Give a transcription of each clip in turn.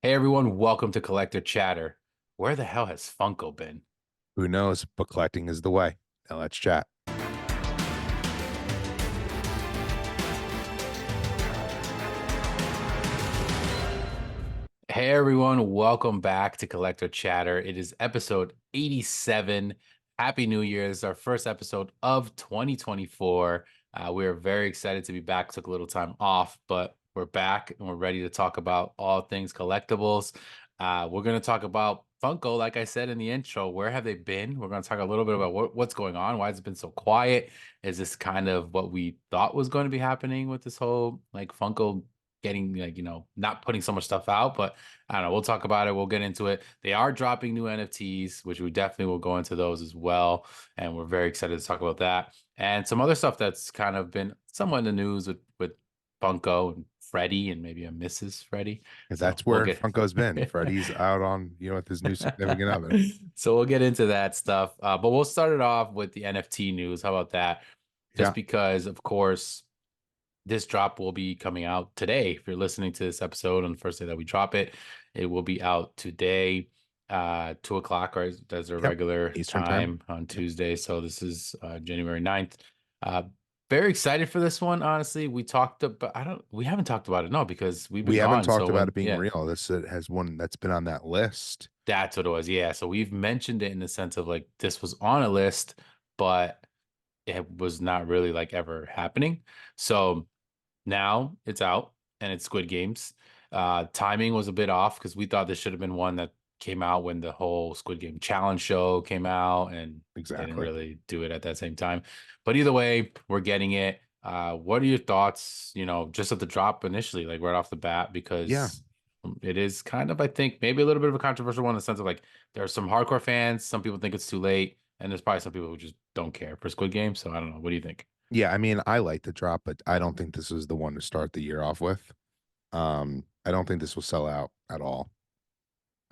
Hey everyone, welcome to Collector Chatter. Where the hell has Funko been? Who knows? But collecting is the way. Now let's chat. Hey everyone, welcome back to Collector Chatter. It is episode 87. Happy New Year. This is our first episode of 2024. We are very excited to be back. Took a little time off, but we're back and we're ready to talk about all things collectibles. We're going to talk about Funko, like I said in the intro. Where have they been? We're going to talk a little bit about what's going on. Why has it been so quiet? Is this kind of what we thought was going to be happening with this whole like Funko getting like, not putting so much stuff out, but I don't know. We'll talk about it. We'll get into it. They are dropping new NFTs, which we definitely will go into those as well. And we're very excited to talk about that. And some other stuff that's kind of been somewhat in the news with Funko and Freddie and maybe a Mrs. Freddie. And So that's we'll where get Funko's been. Freddie's out on, with his new significant other. so we'll get into that stuff. But we'll start it off with the NFT news. How about that? Just Yeah. because, of course, this drop will be coming out today. If you're listening to this episode on the first day that we drop it, it will be out today, 2 o'clock, right? That's a Yep. regular Eastern time. time on Yep. Tuesday. So this is January 9th. Uh, very excited for this one, honestly. We haven't talked about it, no, because we've We been haven't gone. talked So about it when, being yeah, real. This has one that's been on that list. that's what it was. Yeah. So we've mentioned it in the sense of like this was on a list, but it was not really like ever happening. So now it's out and it's Squid Games. Timing was a bit off because we thought this should have been one that came out when the whole Squid Game challenge show came out, and they didn't Exactly. really do it at that same time. But either way, we're getting it. What are your thoughts, just at the drop initially, like right off the bat? Yeah. Because it is kind of, I think, maybe a little bit of a controversial one in the sense of like there are some hardcore fans, some people think it's too late, and there's probably some people who just don't care for Squid Game. So I don't know. What do you think? Yeah. I mean, I like the drop, but I don't think this was the one to start the year off with. I don't think this will sell out at all.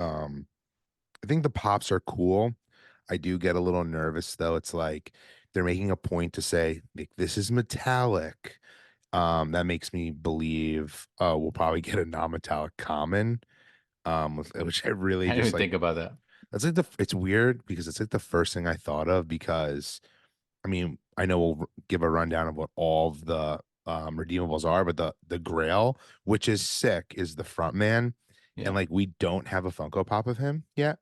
Um, I think the pops are cool. I do get a little nervous though. It's like they're making a point to say like, this is metallic. That makes me believe we'll probably get a non-metallic common. Which I really I didn't just even like. think about that. That's like it's weird because it's like the first thing I thought of because I mean I know we'll give a rundown of what all of the redeemables are, but the Grail, which is sick, is the front man, and Yeah. like we don't have a Funko Pop of him yet.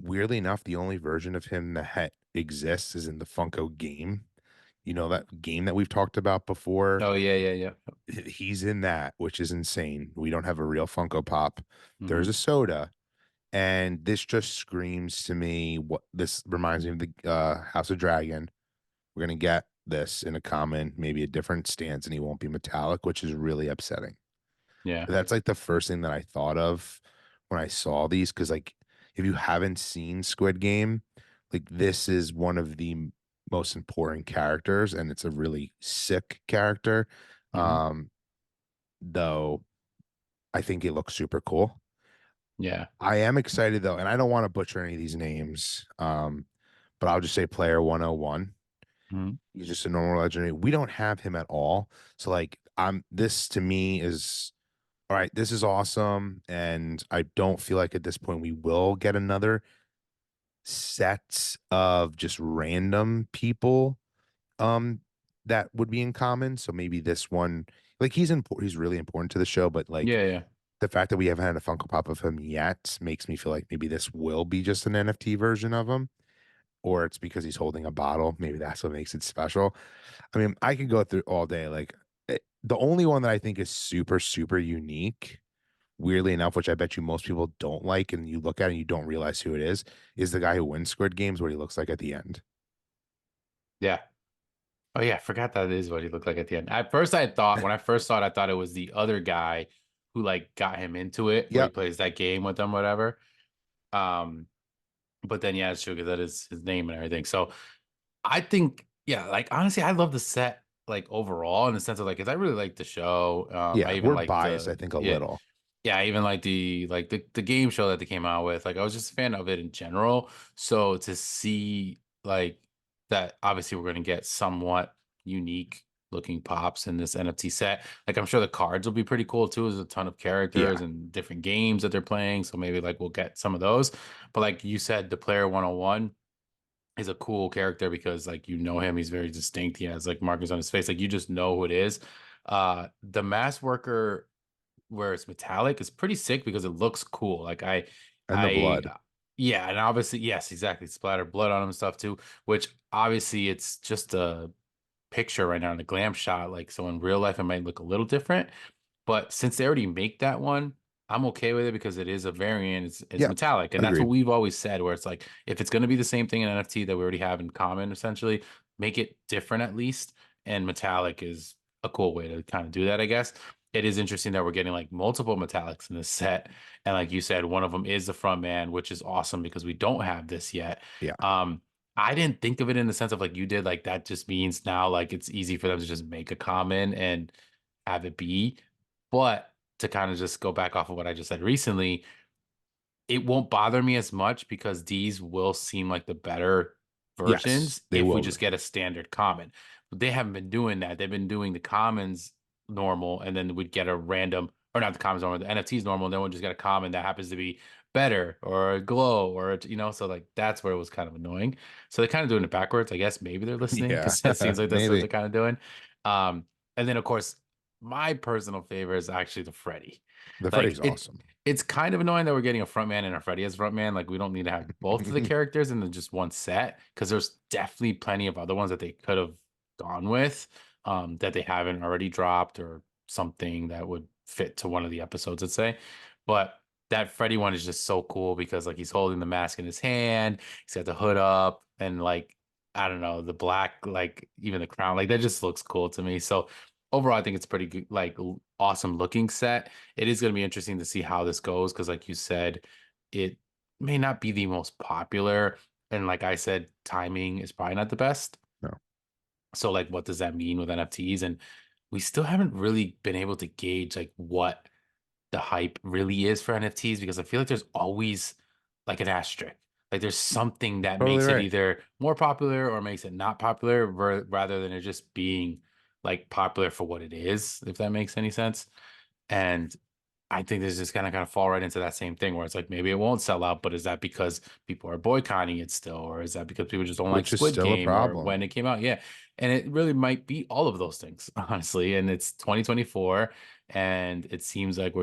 Weirdly enough, the only version of him that exists is in the Funko game. You know, that game that we've talked about before. Oh yeah, yeah, yeah. He's in that, which is insane. We don't have a real Funko Pop. There's a Hmm. soda, and this just screams to me what this reminds me of the House of Dragon. We're gonna get this in a common, maybe a different stance, and he won't be metallic, which is really upsetting. Yeah. That's like the first thing that I thought of when I saw these, because like if you haven't seen Squid Game, like this is one of the most important characters, and it's a really sick character. Hmm. Um, though I think it looks super cool. Yeah. I am excited though, and I don't want to butcher any of these names. But I'll just say player 101. Hmm. He's just a normal legendary. We don't have him at all. So like I'm this to me is all right, this is awesome. And I don't feel like at this point we will get another set of just random people that would be in common. So maybe this one, like he's really important to the show, but like Yeah, yeah. the fact that we haven't had a Funko Pop of him yet makes me feel like maybe this will be just an NFT version of him, or it's because he's holding a bottle. Maybe that's what makes it special. I mean, I could go through all day. Like the only one that I think is super, super unique, weirdly enough, which I bet you most people don't like, and you look at it and you don't realize who it is the guy who wins Squid Games, what he looks like at the end. Yeah. Oh yeah, I forgot that is what he looked like at the end. At first I thought when I first saw it, I thought it was the other guy who like got him into it where he Yep. plays that game with them, whatever. Um, but then yeah, it's true because that is his name and everything. So I think, yeah, like honestly, I love the set like overall in the sense of like, 'cause I really like the show. I Yeah. even We're like biased, I think, a yeah, little. yeah, I even like the game show that they came out with. Like I was just a fan of it in general. So to see like that, obviously we're gonna get somewhat unique looking pops in this NFT set. Like I'm sure the cards will be pretty cool too. There's a ton of characters Yeah, and different games that they're playing. So maybe like we'll get some of those. But like you said, the player 101 is a cool character because like you know him, he's very distinct. He has like markers on his face. Like you just know who it is. The mask worker where it's metallic is pretty sick because it looks cool. and the I, blood. yeah, and obviously, yes, exactly. Splatter blood on him and stuff too, which obviously it's just a picture right now in the glam shot. Like, so in real life, it might look a little different. But since they already make that one, I'm okay with it because it is a variant. It's Yeah, metallic, and that's what agreed. we've always said. Where it's like if it's going to be the same thing in NFT that we already have in common, essentially, make it different at least. And metallic is a cool way to kind of do that, I guess. It is interesting that we're getting like multiple metallics in this set, and like you said, one of them is the front man, which is awesome because we don't have this yet. Yeah. I didn't think of it in the sense of like you did, like that just means now like it's easy for them to just make a common and have it be. But to kind of just go back off of what I just said recently, it won't bother me as much because these will seem like the better Yes, versions they if we will just be. get a standard common. But they haven't been doing that. They've been doing the commons normal, and then we'd get a random, or not the commons normal, the NFTs normal, and then we'll just get a common that happens to be better or a glow or so like that's where it was kind of annoying. So they're kind of doing it backwards. I guess maybe they're listening Yeah, because it seems like that's what maybe. they're kind of doing. Um, and then of course, my personal favorite is actually the Freddy. The Like Freddy's awesome. it's kind of annoying that we're getting a front man and a Freddy as front man. Like we don't need to have both of the characters in the just one set because there's definitely plenty of other ones that they could have gone with that they haven't already dropped or something that would fit to one of the episodes, let's say. But that Freddy one is just so cool because like he's holding the mask in his hand, he's got the hood up, and like I don't know, the black, like even the crown, like that just looks cool to me. So overall, I think it's pretty good, like awesome looking set. It is going to be interesting to see how this goes because, like you said, it may not be the most popular. And like I said, timing is probably not the best. No. So, like, what does that mean with NFTs? And we still haven't really been able to gauge like what the hype really is for NFTs because I feel like there's always like an asterisk. Like there's something that Totally makes it right. either more popular or makes it not popular rather than it just being like popular for what it is, if that makes any sense. And I think this is kind of fall right into that same thing where it's like maybe it won't sell out, but is that because people are boycotting it still, or is that because people just don't like Which is Squid still a Game or problem. when it came out? Yeah. And it really might be all of those things, honestly. And it's 2024, and it seems like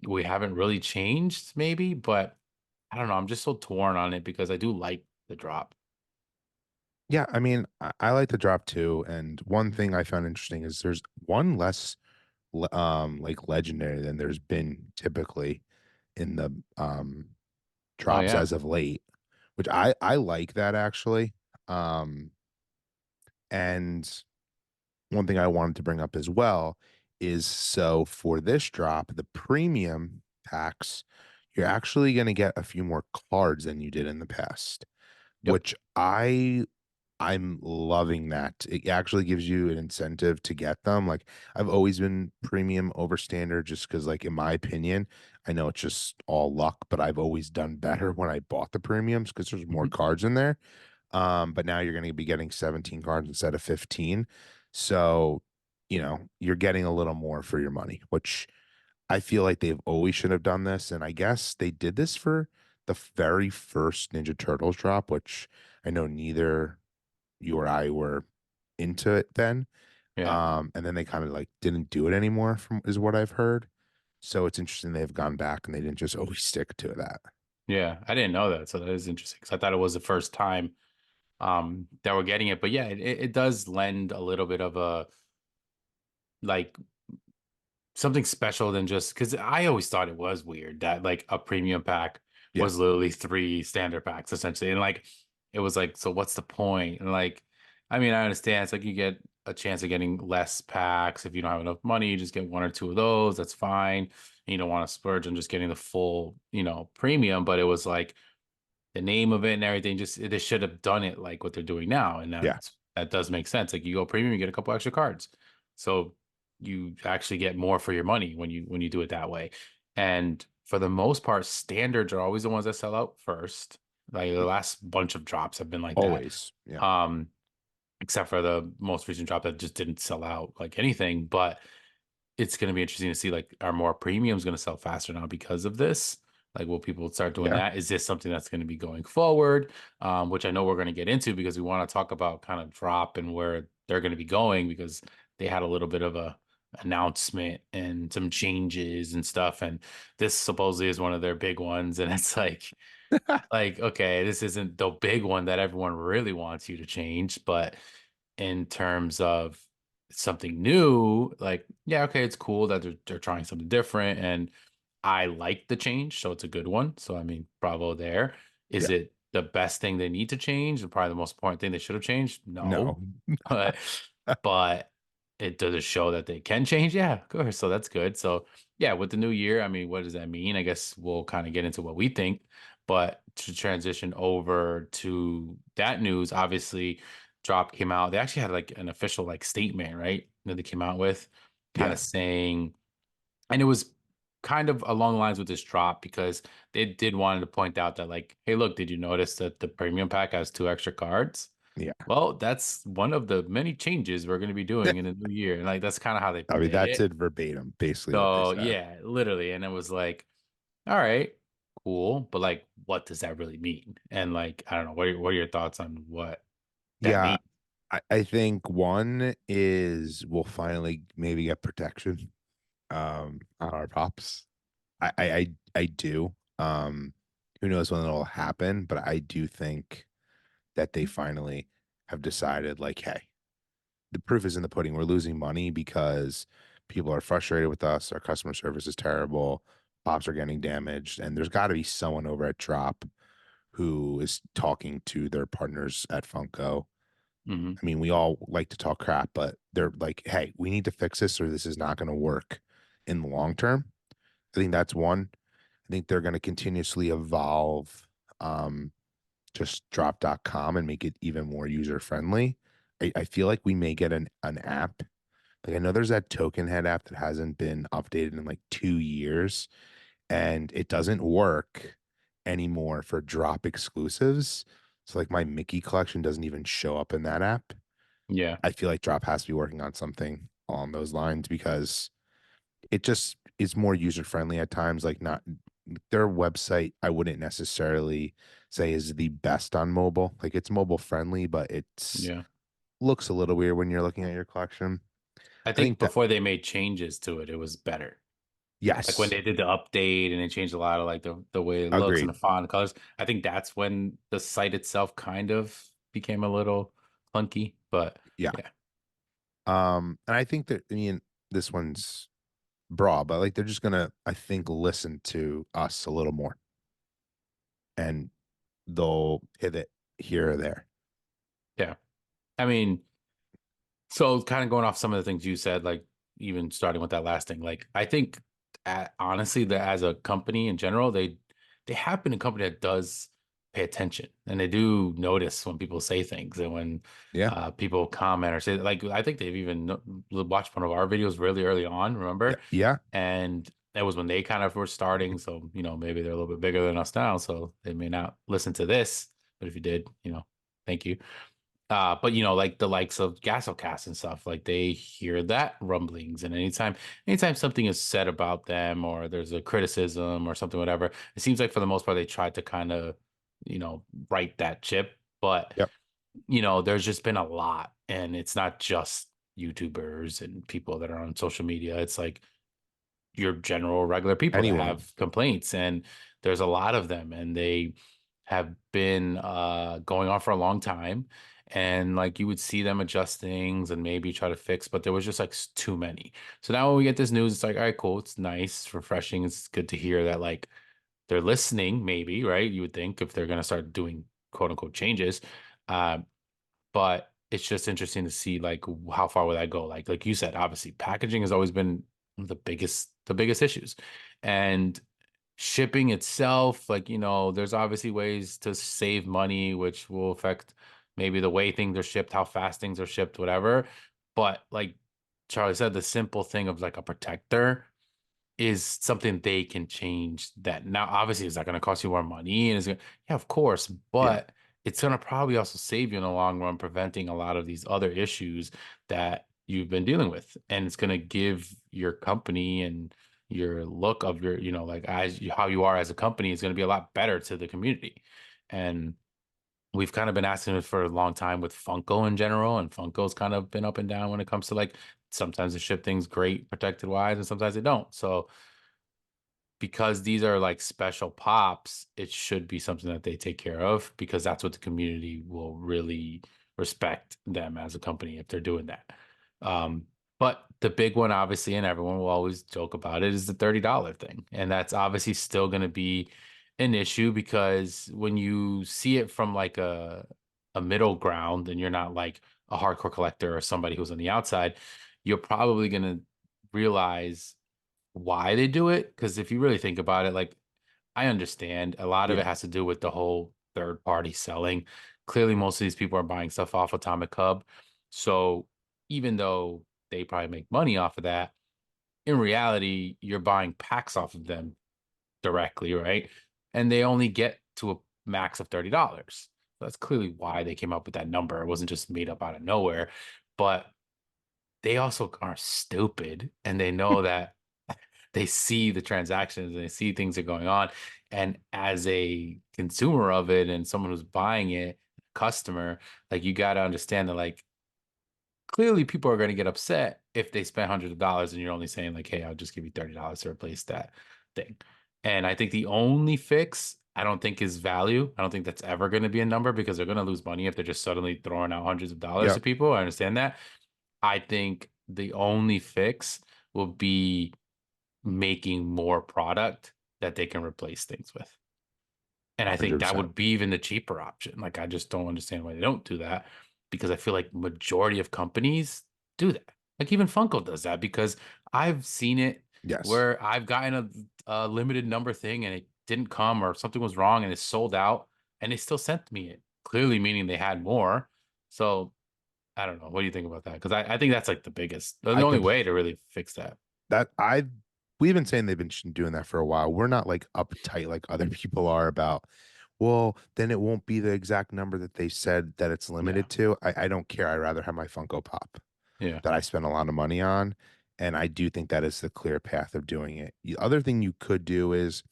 we haven't really changed, maybe, but I don't know. I'm just so torn on it because I do like the drop. Yeah, I mean, I like the drop too. And one thing I found interesting is there's one less like legendary than there's been typically in the Oh drops yeah. as of late, which I like that actually. Um and one thing I wanted to bring up as well is so for this drop, the premium packs, you're actually going to get a few more cards than you did in the past, Yep. which I'm loving that. It actually gives you an incentive to get them. Like I've always been premium over standard just because like in my opinion, I know it's just all luck, but I've always done better when I bought the premiums because there's more Mhm. cards in there. But now you're going to be getting 17 cards instead of 15. So, you're getting a little more for your money, which I feel like they've always should have done this. And I guess they did this for the very first Ninja Turtles drop, which I know neither you or I were into it then. Yeah. And then they kind of like didn't do it anymore from is what I've heard. So it's interesting they've gone back and they didn't just always stick to that. Yeah. I didn't know that. So that is interesting because I thought it was the first time that we're getting it. But yeah, it does lend a little bit of a like something special than just because I always thought it was weird that like a premium pack Yeah. was literally three standard packs essentially. And like it was like, so what's the point? And like, I mean, I understand it's like you get a chance of getting less packs. If you don't have enough money, you just get one or two of those. That's fine. And you don't want to splurge on just getting the full, premium. But it was like the name of it and everything. Just they should have done it like what they're doing now, and Yeah. that does make sense. Like you go premium, you get a couple extra cards, so you actually get more for your money when you do it that way. And for the most part, standards are always the ones that sell out first. Like the last bunch of drops have been like that. Always. Yeah. Um, except for the most recent drop that just didn't sell out like anything. But it's going to be interesting to see like are more premiums going to sell faster now because of this? Like, will people start doing Yeah. that? Is this something that's going to be going forward? Which I know we're going to get into because we want to talk about kind of drop and where they're going to be going because they had a little bit of a announcement and some changes and stuff. And this supposedly is one of their big ones. And it's like, okay, this isn't the big one that everyone really wants you to change, but in terms of something new, like, yeah, okay, it's cool that they're trying something different, and I like the change, so it's a good one. So I mean, bravo there. Is Yeah. it the best thing they need to change? And probably the most important thing they should have changed? No. No. But but it does it show that they can change? Yeah, of course. So that's good. So yeah, with the new year, I mean, what does that mean? I guess we'll kind of get into what we think. But to transition over to that news, obviously, Drop came out. They actually had like an official like statement, right? That they came out with, kind Yeah. of saying, and it was kind of along the lines with this drop because they did wanted to point out that like, hey, look, did you notice that the premium pack has two extra cards? Yeah. Well, that's one of the many changes we're going to be doing in the new year. And like that's kind of how they I mean, play that's it. it verbatim, basically what they So said. yeah, literally. And it was like, all right, cool. But like, what does that really mean? And like, I don't know, what are your thoughts on what that Yeah. means? I think one is we'll finally maybe get protection on our pops. I do. Who knows when it'll happen, but I do think that they finally have decided like, hey, the proof is in the pudding. We're losing money because people are frustrated with us. Our customer service is terrible. Pops are getting damaged, and there's got to be someone over at Drop who is talking to their partners at Funko. Hmm. I mean, we all like to talk crap, but they're like, hey, we need to fix this or this is not going to work in the long term. I think that's one. I think they're going to continuously evolve just drop.com and make it even more user friendly. I feel like we may get an app. Like I know there's that token head app that hasn't been updated in like 2 years and it doesn't work anymore for drop exclusives. So like my Mickey collection doesn't even show up in that app. Yeah. I feel like Drop has to be working on something along those lines because it just is more user friendly at times. Like not their website, I wouldn't necessarily say is the best on mobile. Like it's mobile friendly, but it's Yeah. looks a little weird when you're looking at your collection. I I think think that before they made changes to it, it was better. Like when yes, they did the update and they changed a lot of like the way it looks and the agreed. font and colors. I think that's when the site itself kind of became a little clunky. But Yeah. yeah, And I think that I mean this one's broad, but like they're just gonna, I think, listen to us a little more and they'll pivot here or there. yeah. I mean, so kind of going off some of the things you said, like even starting with that last thing, like I think honestly that as a company in general, they have been a company that does pay attention and they do notice when people say things and when Yeah. people comment or say like I think they've even watched one of our videos really early on, Yeah. remember? Yeah. And that was when they kind of were starting, so maybe they're a little bit bigger than us now, so they may not listen to this, but if you did, thank you. But like the likes of Gasolcast and stuff, like they hear that rumblings, and anytime something is said about them or there's a criticism or something, whatever, it seems like for the most part they try to kind of, right that ship. But Yep. there's just been a lot, and it's not just YouTubers and people that are on social media. It's like your general regular people that Anyone. have complaints, and there's a lot of them, and they have been going on for a long time, and like you would see them adjust things and maybe try to fix, but there was just like too many. So now when we get this news, it's like, all right, cool, it's nice, it's refreshing, it's good to hear that like they're listening, maybe, right? You would think if they're going to start doing quote unquote changes. uh, but it's just interesting to see like how far will that go. Like you said, obviously packaging has always been one of the biggest issues, and shipping itself, like there's obviously ways to save money, which will affect maybe the way things are shipped, how fast things are shipped, whatever. But like Charlie said, the simple thing of like a protector is something they can change. That now obviously is that going to cost you more money, and yeah, of course, Yeah. but it's going to probably also save you in the long run, preventing a lot of these other issues that you've been dealing with. And it's going to give your company and your look of your, like how you are as a company is going to be a lot better to the community. And we've kind of been asking it for a long time with Funko in general, and Funko's kind of been up and down when it comes to like sometimes they ship things great protected wise and sometimes they don't. So because these are like special pops, it should be something that they take care of because that's what the community will really respect them as a company if they're doing that. Um, but the big one, obviously, and everyone will always joke about it, is the $30 thing. And that's obviously still going to be an issue because when you see it from like a middle ground and you're not like a hardcore collector or somebody who's on the outside, you're probably going to realize why they do it. Because if you really think about it, like I understand a lot of it Yeah, has to do with the whole third party selling. Clearly, most of these people are buying stuff off Atomic Hub. So even though they probably make money off of that, in reality, you're buying packs off of them directly, right? And they only get to a max of $30. That's clearly why they came up with that number. It wasn't just made up out of nowhere. But they also are stupid and they know that they see the transactions and they see things are going on. And as a consumer of it and someone who's buying it, customer, like you got to understand that like clearly people are going to get upset if they spend hundreds of dollars and you're only saying like, hey, I'll just give you $30 to replace that thing. And I think the only fix I don't think is value. I don't think that's ever going to be a number because they're going to lose money if they're just suddenly throwing out hundreds of dollars to yep, people. I understand that. I think the only fix will be making more product that they can replace things with. And I think that 100%. would be even the cheaper option. Like I just don't understand why they don't do that because I feel like majority of companies do that. Like even Funko does that because I've seen it Yes, where I've gotten a limited number thing and it didn't come or something was wrong and it's sold out and they still sent me it, clearly meaning they had more. So I don't know. What do you think about that? Because I think that's like the biggest, the I only can way to really fix that. that I we've been saying they've been doing that for a while. We're not like uptight like other people are about, well, then it won't be the exact number that they said that it's Yeah. limited to. I don't care. I'd rather have my Funko Pop Yeah. that I spend a lot of money on. And I do think that is the clear path of doing it. The other thing you could do is,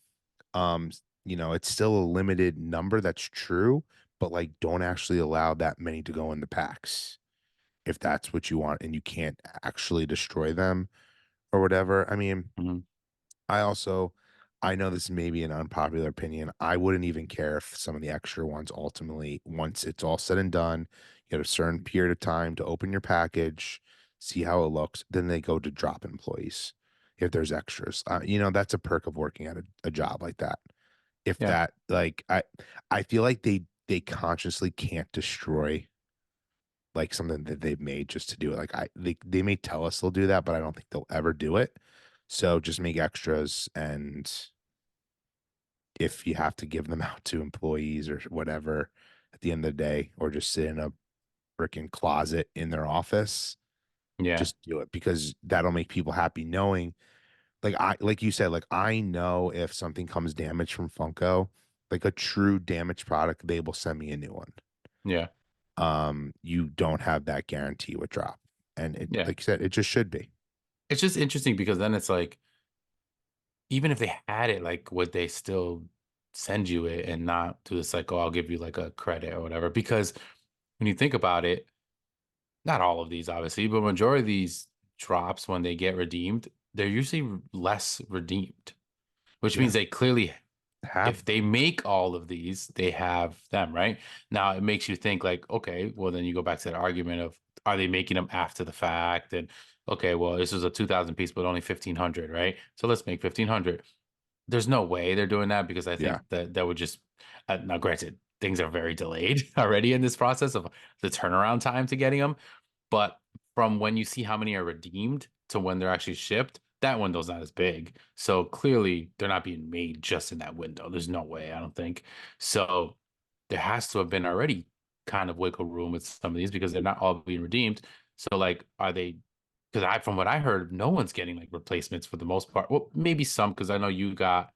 um, it's still a limited number, that's true, but like don't actually allow that many to go in the packs if that's what you want and you can't actually destroy them or whatever. I mean, Mhm. I also, I know this may be an unpopular opinion. I wouldn't even care if some of the extra ones ultimately, once it's all said and done, you have a certain period of time to open your package, see how it looks, then they go to drop employees if there's extras. That's a perk of working at a job like that. If Yeah. that, like, I feel like they consciously can't destroy like something that they've made just to do it. Like they may tell us they'll do that, but I don't think they'll ever do it. So just make extras, and if you have to give them out to employees or whatever at the end of the day, or just sit in a freaking closet in their office, Yeah. just do it because that'll make people happy knowing like you said, like I know if something comes damaged from Funko, like a true damaged product, they will send me a new one. Yeah. You don't have that guarantee with drop. And it, Yeah. like you said, it just should be. It's just interesting because then it's like, even if they had it, like, would they still send you it and not do this, like, oh, I'll give you like a credit or whatever? Because when you think about it, not all of these, obviously, but majority of these drops, when they get redeemed, they're usually less redeemed, which means Yeah. they clearly, Have if they them. make all of these, they have them, right? Now it makes you think like, okay, well then you go back to that argument of are they making them after the fact? And okay, well, this is a 2,000 piece, but only 1,500, right? So let's make 1,500. There's no way they're doing that because I Yeah. think that that would just now granted, things are very delayed already in this process of the turnaround time to getting them. But from when you see how many are redeemed to when they're actually shipped, that window's not as big. So clearly they're not being made just in that window. There's no way, I don't think. So there has to have been already kind of wiggle room with some of these because they're not all being redeemed. So like are they because from what I heard, no one's getting like replacements for the most part. Well, maybe some because I know you got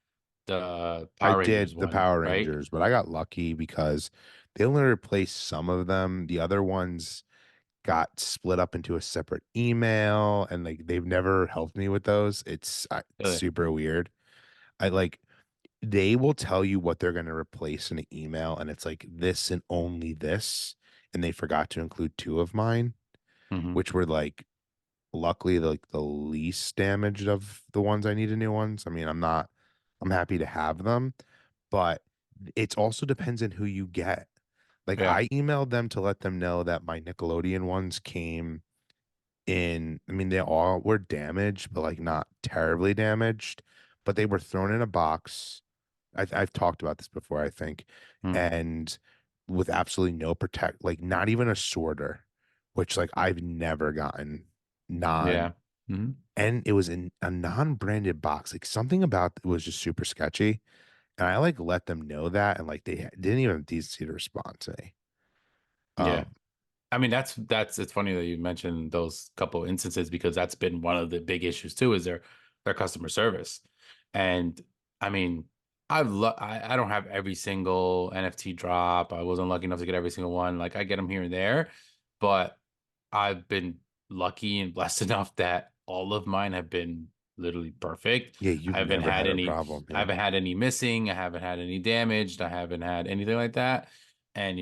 the I Power did Rangers the one, Power right? Rangers, but I got lucky because They only replaced some of them. The other ones got split up into a separate email, and like they've never helped me with those. It's Really? super weird. I like they will tell you what they're going to replace in an email, and it's like this and only this, and they forgot to include two of mine, Hmm. which were like luckily the least damaged of the ones I needed new ones. I mean, I'm happy to have them, but it also depends on who you get. Like Yeah. I emailed them to let them know that my Nickelodeon ones came in, I mean, they all were damaged, but like not terribly damaged, but they were thrown in a box. I've talked about this before, I think, Mm. and with absolutely no protect, like not even a sorter, which like I've never gotten non, Yeah. Hmm. and it was in a non-branded box. Like something about it was just super sketchy, and I like let them know that, and like didn't even have decency to respond to me. Yeah. Um, I mean, that's it's funny that you mentioned those couple instances because that's been one of the big issues too, is their customer service. And I mean, I don't have every single NFT drop. I wasn't lucky enough to get every single one. Like I get them here and there, but I've been lucky and blessed enough that all of mine have been literally perfect. yeah, you've never had a problem. I Yeah, haven't had any missing, I haven't had any damaged, I haven't had anything like that. And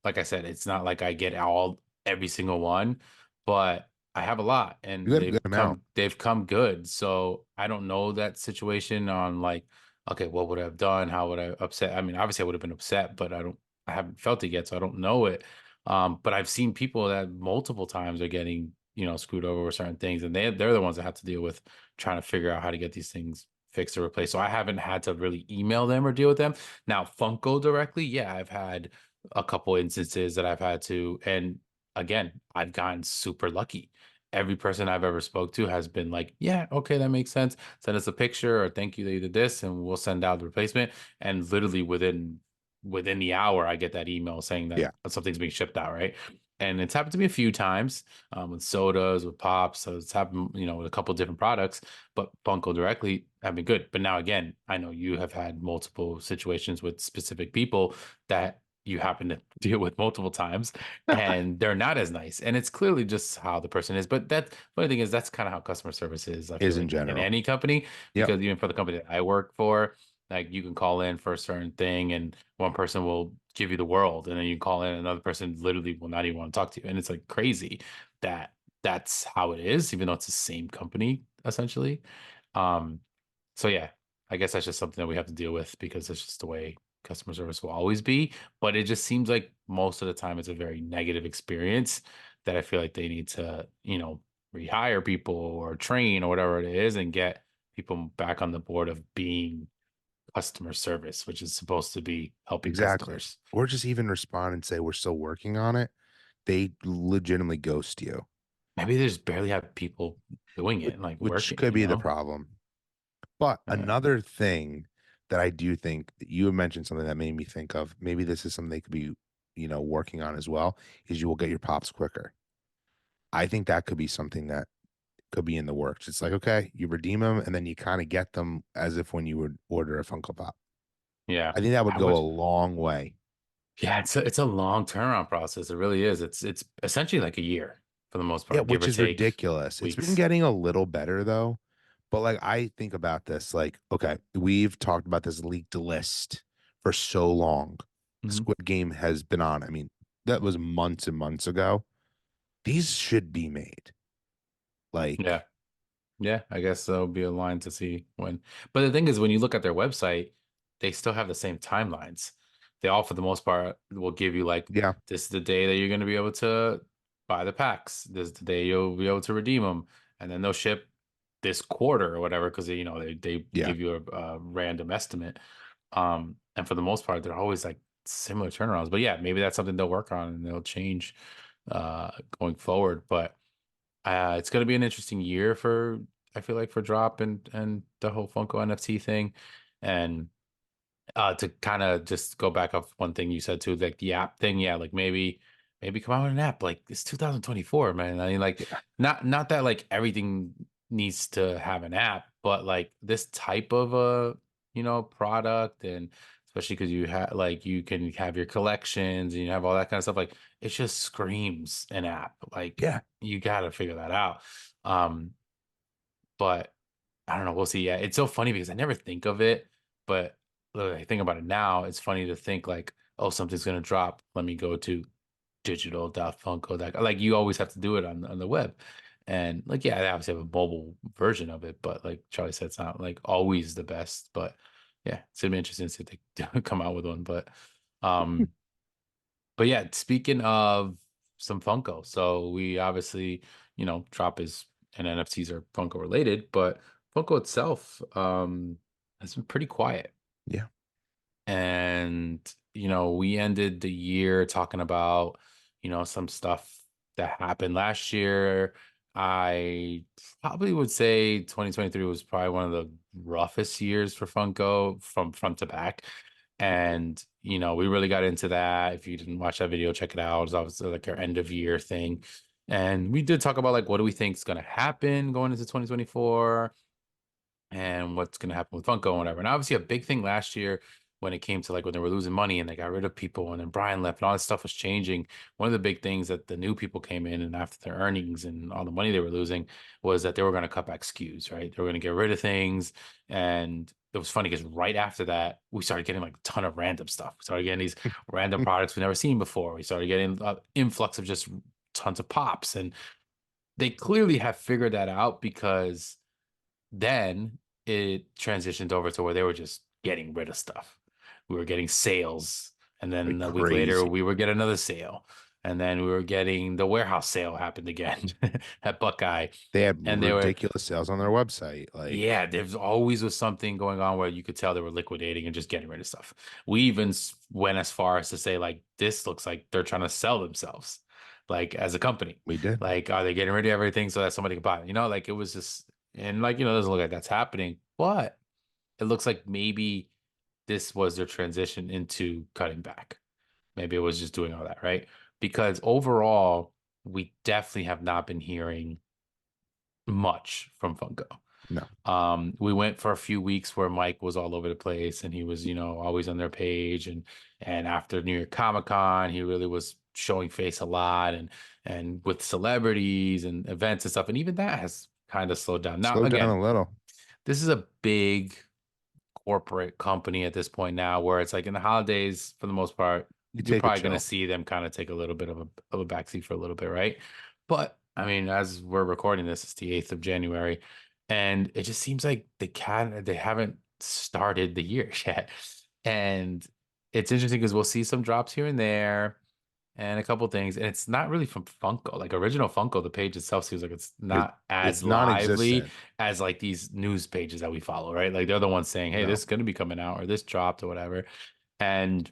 like I said, it's not like I get all every single one, but I have a lot you and got a good amount. they've come good. So I don't know that situation on like, okay, what would I have done? How would I upset? I mean, obviously I would have been upset, but I haven't felt it yet, so I don't know it. But I've seen people that multiple times are getting, screwed over with certain things, and they're the ones that have to deal with trying to figure out how to get these things fixed or replaced. So I haven't had to really email them or deal with them. Now, Funko directly, yeah, I've had a couple instances that I've had to, and again, I've gotten super lucky. Every person I've ever spoke to has been like, yeah, okay, that makes sense. Send us a picture or thank you that you did this, and we'll send out the replacement. And literally within the hour, I get that email saying that Yeah, something's being shipped out, right? And it's happened to me a few times with sodas, with pops. So it's happened, with a couple different products, but Funko directly have been good. But now again, I know you have had multiple situations with specific people that you happen to deal with multiple times and they're not as nice. And it's clearly just how the person is. But that funny thing is that's kind of how customer service is, I feel is in like in general. any company, Yep. because even for the company that I work for, like you can call in for a certain thing and one person will give you the world and then you call in and another person literally will not even want to talk to you. And it's like crazy that that's how it is, even though it's the same company essentially. Um, so yeah, I guess that's just something that we have to deal with because it's just the way customer service will always be. But it just seems like most of the time it's a very negative experience that I feel like they need to, rehire people or train or whatever it is and get people back on the board of being customer service, which is supposed to be helping Exactly. customers. Or just even respond and say we're still working on it. They legitimately ghost you, Maybe they just barely have people doing it, like which working, could be the problem. But Yeah. another thing that I do think that you have mentioned something that made me think of maybe this is something they could be, working on as well, is you will get your pops quicker. I think that could be something that could be in the works. It's like, okay, you redeem them and then you kind of get them as if when you would order a Funko Pop. Yeah. I think that would I go a would long way. Yeah, it's a long turnaround process. It really is. It's essentially like a year for the most Yeah, part, give which or is take ridiculous. It's been weeks. getting a little better though. But like I think about this, like, okay, we've talked about this leaked list for so long. Hmm. Squid Game has been on. I mean, that was months and months ago. These should be made. Yeah. Like, Yeah, I guess there'll be a line to see when. But the thing is, when you look at their website, they still have the same timelines. They all, for the most part, will give you like yeah, this is the day that you're going to be able to buy the packs. This is the day you'll be able to redeem them, and then they'll ship this quarter or whatever because they yeah, give you a random estimate. And for the most part, they're always like similar turnarounds. But yeah, maybe that's something they'll work on and they'll change going forward. But it's going to be an interesting year for I feel like for Drop and the whole Funko NFT thing, and to kind of just go back off one thing you said too, like the app thing. Yeah, like maybe come out with an app. Like it's 2024, man. I mean, like yeah. not that like everything needs to have an app, but like this type of a product and especially because you have like you can have your collections and you have all that kind of stuff. Like it just screams an app. Like Yeah. you got to figure that out. Um, but I don't know. We'll see. Yeah, it's so funny because I never think of it, but look, I think about it now. It's funny to think like, oh, something's gonna drop. Let me go to digital.funko. Like you always have to do it on the web. And like, yeah, they obviously have a mobile version of it, but like Charlie said, it's not like always the best. But yeah, it's gonna be interesting to see if they come out with one. Um, but yeah, speaking of some Funko, so we obviously, Drop is and NFTs are Funko related, but Funko itself, has been pretty quiet. Yeah. And, we ended the year talking about, some stuff that happened last year. I probably would say 2023 was probably one of the roughest years for Funko from front to back. And, we really got into that. If you didn't watch that video, check it out. It's obviously like our end of year thing. And we did talk about like what do we think is going to happen going into 2024 and what's going to happen with Funko and whatever. And obviously, a big thing last year when it came to like when they were losing money and they got rid of people and then Brian left and all this stuff was changing. One of the big things that the new people came in and after their earnings and all the money they were losing was that they were going to cut back SKUs, right? They were going to get rid of things. And it was funny because right after that, we started getting like a ton of random stuff. We started getting these random products we've never seen before. We started getting an influx of just tons of pops. And they clearly have figured that out because then it transitioned over to where they were just getting rid of stuff. We were getting sales, and Like then a week later crazy. we were getting another sale, and then we were getting the warehouse sale happened again at Buckeye, They had and they were ridiculous sales on their website. Like yeah, there's always was something going on where you could tell they were liquidating and just getting rid of stuff. We even went as far as to say like this looks like they're trying to sell themselves, like as a company. we did. Like, are they getting rid of everything so that somebody can buy it? Like it was just and like it doesn't look like that's happening, but it looks like maybe this was their transition into cutting back. Maybe it was just doing all that, right? Because overall, we definitely have not been hearing much from Funko. No. We went for a few weeks where Mike was all over the place and he was, always on their page and after New York Comic Con, he really was showing face a lot and with celebrities and events and stuff. And even that has kind of slowed down. Now, Slow down again, a little. this is a big corporate company at this point now where it's like in the holidays, for the most part, You you're take a probably going to chill. see them kind of take a little bit of a backseat for a little bit, right? But I mean, as we're recording this, it's the 8th of January, and it just seems like they haven't started the year yet. And it's interesting because we'll see some drops here and there and a couple things, and it's not really from Funko. Like original Funko, the page itself seems like it's It not as it's lively non-existent. as like these news pages that we follow, right? Like they're the ones saying, "Hey, this No. is going to be coming out," or "This dropped," or whatever, and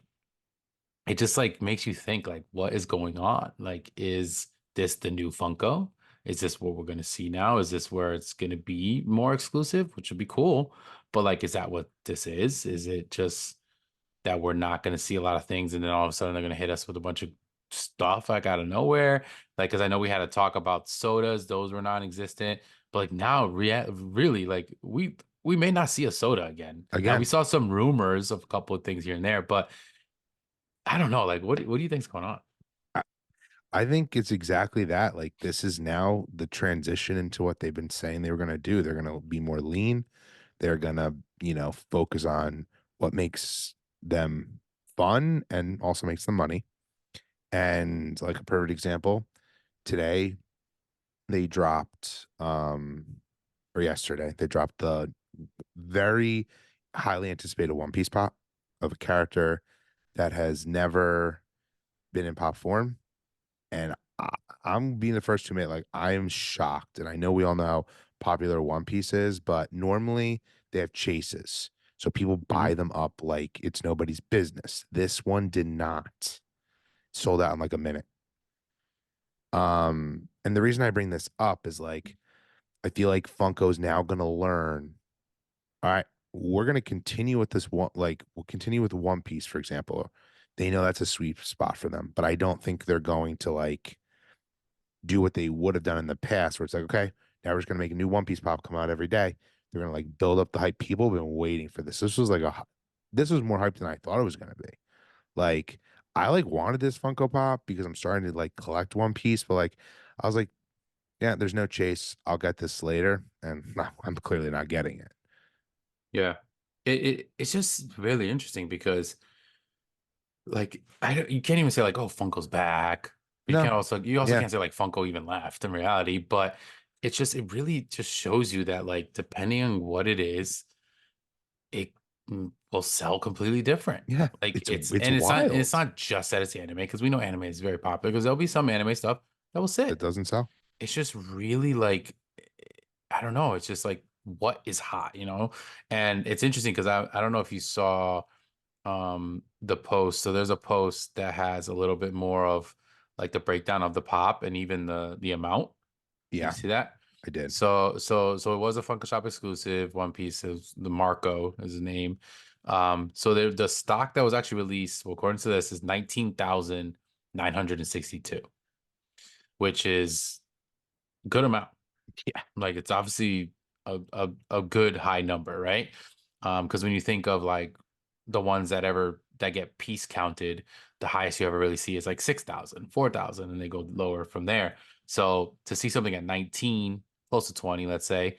it just like makes you think, like, what is going on? Like, is this the new Funko? Is this what we're going to see now? Is this where it's going to be more exclusive, which would be cool? But like, is that what this is? Is it just that we're not going to see a lot of things and then all of a sudden they're going to hit us with a bunch of stuff like out of nowhere? Like, because I know we had to talk about sodas, those were non-existent, but like now, really, like we may not see a soda again. Now we Again, saw some rumors of a couple of things here and there, but I don't know. Like, what do you think's going on? I, I think it's exactly that. Like this is now the transition into what they've been saying they were going to do. They're going to be more lean. They're going to, focus on what makes them fun and also makes them money. And like a perfect example, today they dropped or yesterday they dropped the very highly anticipated One Piece pop of a character that has never been in pop form. And I'm being the first to admit, like, I am shocked. And I know we all know how popular One Piece is, but normally they have chases. So people buy Mhm. them up like it's nobody's business. This one did not. Sold out in like a minute. And the reason I bring this up is like I feel like Funko's now gonna learn. All right, we're gonna continue with this one, like we'll continue with One Piece, for example. They know that's a sweet spot for them, but I don't think they're going to like do what they would have done in the past, where it's like, okay, now we're just gonna make a new One Piece pop come out every day. They're gonna like build up the hype. People have been waiting for this. This was like a this was more hype than I thought it was gonna be. Like I like wanted this Funko Pop because I'm starting to like collect One Piece, but like I was like, yeah, there's no chase. I'll get this later, and I'm clearly not getting it. Yeah. It's just really interesting because like you can't even say like, oh, Funko's back. But No, you also yeah, can't say like Funko even left in reality. But it really just shows you that like depending on what it is, it will sell completely different. yeah, Like it's it's wild. not just that it's anime because we know anime is very popular because there'll be some anime stuff that will That sit. doesn't sell. It's just really like I don't know. It's just like what is hot, you know? And it's interesting because I don't know if you saw the post. So there's a post that has a little bit more of like the breakdown of the pop and even the amount. Did you Yeah, see that? I did. So it was a Funko Shop exclusive. One Piece is the Marco is the name. So the stock that was actually released, well, according to this, is 19,962, which is a good amount. Yeah, Like it's obviously a good high number, right? Because when you think of like the ones that get piece counted, the highest you ever really see is like 6,000, 4,000, and they go lower from there. So to see something at 19, close to 20, let's say,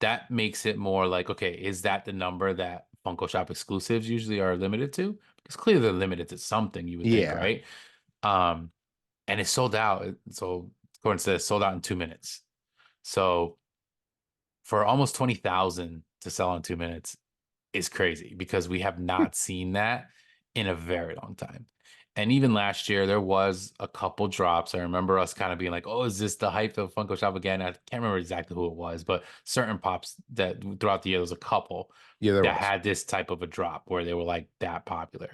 that makes it more like, okay, is that the number that Funko Shop exclusives usually are limited to? Because clearly they're limited to something, you would think, yeah, right? Um, and it sold out. So according to this, sold out in 2 minutes. So for almost 20,000 to sell in 2 minutes is crazy because we have not seen that in a very long time. And even last year, there was a couple drops. I remember us kind of being like, oh, is this the hype of Funko Shop again? I can't remember exactly who it was, but certain pops that throughout the year, there was a couple yeah. There that was. had this type of a drop where they were like that popular.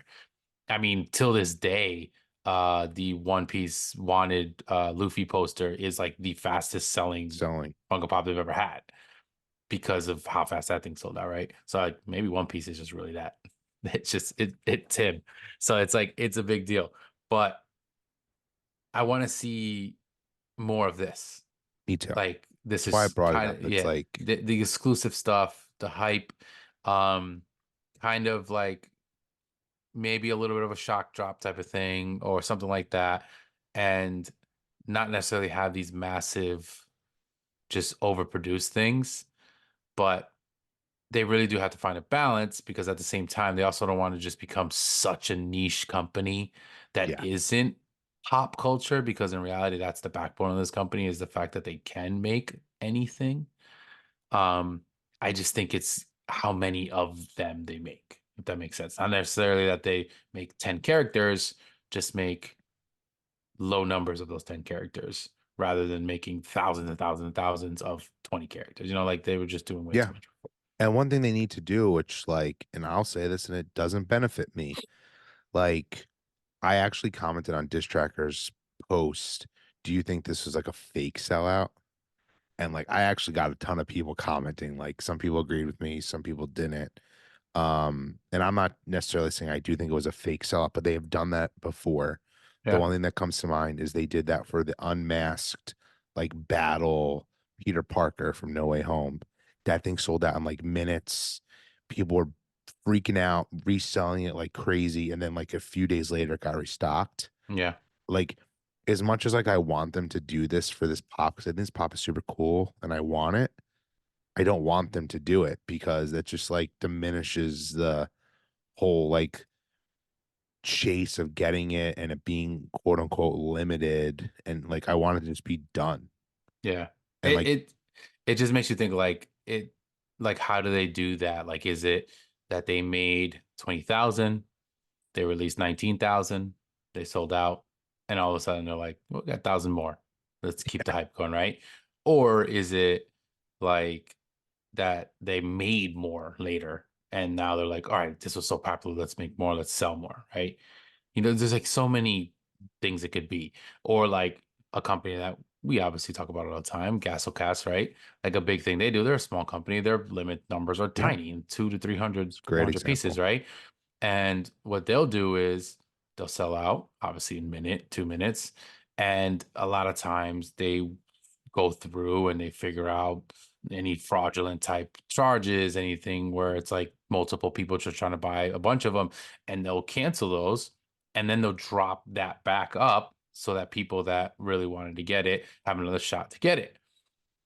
I mean, till this day, the One Piece wanted Luffy poster is like the fastest selling Selling. Funko Pop they've ever had because of how fast that thing sold out, right? So like maybe One Piece is just really that. It's just it's him. So it's like it's a big deal. But I want to see more of this. Me too. Like this That's why I is brought it kind up. of It's yeah, like, the exclusive stuff, the hype, um, kind of like maybe a little bit of a shock drop type of thing or something like that, and not necessarily have these massive, just overproduced things, but they really do have to find a balance because at the same time, they also don't want to just become such a niche company that yeah, isn't pop culture because in reality, that's the backbone of this company is the fact that they can make anything. Um, I just think it's how many of them they make, if that makes sense. Not necessarily that they make 10 characters, just make low numbers of those 10 characters rather than making thousands and thousands and thousands of 20 characters. You know, like they were just doing way too yeah. much. And one thing they need to do, which like, and I'll say this, and it doesn't benefit me. Like, I actually commented on Diss Tracker's post. Do you think this was like a fake sellout? And like, I actually got a ton of people commenting. Like, some people agreed with me, some people didn't. And I'm not necessarily saying I do think it was a fake sellout, but they have done that before. The Yeah. one thing that comes to mind is they did that for the unmasked like battle Peter Parker from No Way Home. That thing sold out in like minutes. People were freaking out, reselling it like crazy, and then like a few days later it got restocked. Yeah. Like as much as like I want them to do this for this pop, because I think this pop is super cool and I want it. I don't want them to do it because that just like diminishes the whole like chase of getting it and it being quote unquote limited, and like I wanted to just be done. Yeah. And It like, it it just makes you think like how do they do that? Like is it that they made 20,000, they released 19,000, they sold out, and all of a sudden they're like, well, we got 1,000 more. Let's keep the hype going, right? Or is it like that they made more later and now they're like, all right, this was so popular, let's make more, let's sell more, right? You know, there's like so many things it could be. Or like a company that we obviously talk about all the time, Gasolcast, right? Like a big thing they do. They're a small company. Their limit numbers are yeah, tiny, 200 to 300, it's a great 400 pieces, example. right? And what they'll do is they'll sell out, obviously in a minute, 2 minutes. And a lot of times they go through and they figure out any fraudulent type charges, anything where it's like multiple people just trying to buy a bunch of them, and they'll cancel those, and then they'll drop that back up so that people that really wanted to get it have another shot to get it.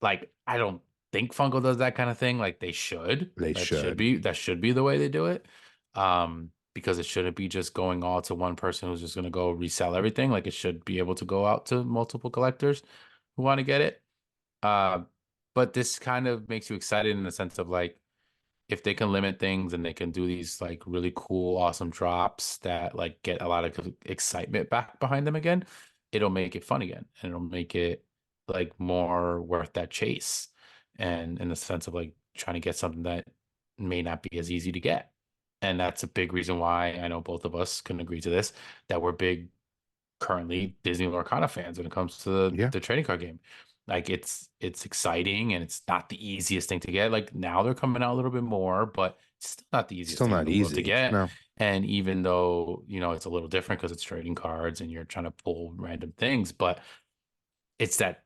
Like, I don't think Funko does that kind of thing. Like, they should. They should. That should be the way they do it. Because it shouldn't be just going all to one person who's just gonna go resell everything. Like, it should be able to go out to multiple collectors who want to get it. Uh, but this kind of makes you excited in the sense of like, if they can limit things and they can do these like really cool, awesome drops that like get a lot of excitement back behind them again, it'll make it fun again, and it'll make it like more worth that chase. And in the sense of like trying to get something that may not be as easy to get. And that's a big reason why I know both of us can agree to this, that we're big currently Disney Lorcana fans when it comes to Yeah. the trading card game. Like, it's exciting and it's not the easiest thing to get. Like, now they're coming out a little bit more, but it's still not the easiest Still thing in not the world to easy. get. No, And even though, it's a little different because it's trading cards and you're trying to pull random things, but it's that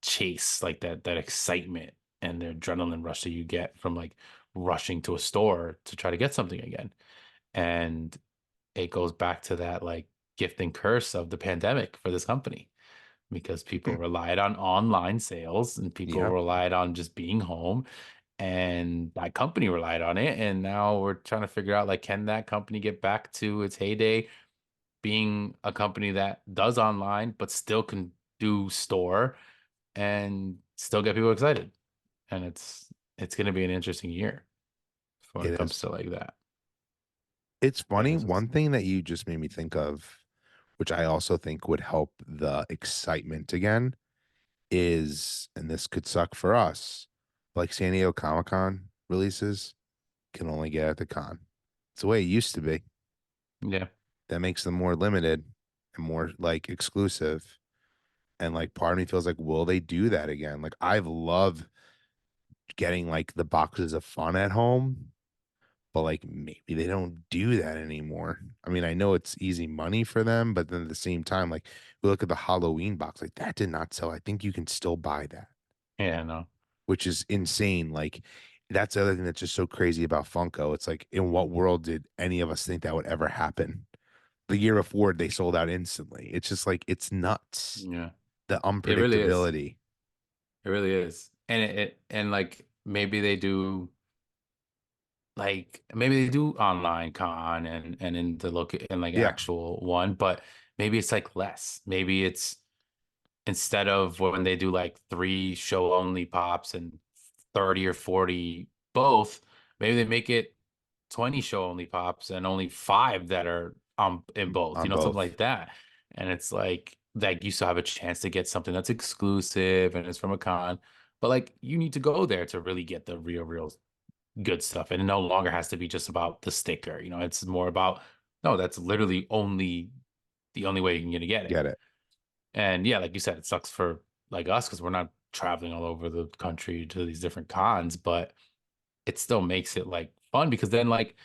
chase, like that excitement and the adrenaline rush that you get from like rushing to a store to try to get something again. And it goes back to that like gift and curse of the pandemic for this company, because people Hmm. relied on online sales and people Yeah, relied on just being home, and that company relied on it. And now we're trying to figure out, like, can that company get back to its heyday being a company that does online but still can do store and still get people excited? And it's going to be an interesting year when it it comes is. to like that. It's Yeah, funny. One thing that you just made me think of, which I also think would help the excitement again, is, and this could suck for us, like San Diego Comic Con releases can only get at the con. It's the way it used to be. yeah, That makes them more limited and more like exclusive. And like part of me feels like, will they do that again? Like I've loved getting like the boxes of fun at home, but like maybe they don't do that anymore. I mean, I know it's easy money for them, but then at the same time, like we look at the Halloween box, like that did not sell. I think you can still buy that, yeah, no, which is insane. Like that's the other thing that's just so crazy about Funko. It's like, in what world did any of us think that would ever happen? The year before, they sold out instantly. It's just like it's nuts. yeah, The it really is. unpredictability. It really is. And and like maybe they do, like maybe they do online con and in the look in like Yeah, actual one, but maybe it's like less. Maybe it's, instead of when they do like three show only pops and 30 or 40 both, maybe they make it 20 show only pops and only five that are in both, on something both. like that. And it's like you still have a chance to get something that's exclusive and it's from a con, but like you need to go there to really get the real good stuff. And it no longer has to be just about the sticker. It's more about, no, that's literally only the only way you're gonna get it. Get it. And yeah, like you said, it sucks for like us because we're not traveling all over the country to these different cons, but it still makes it like fun, because then like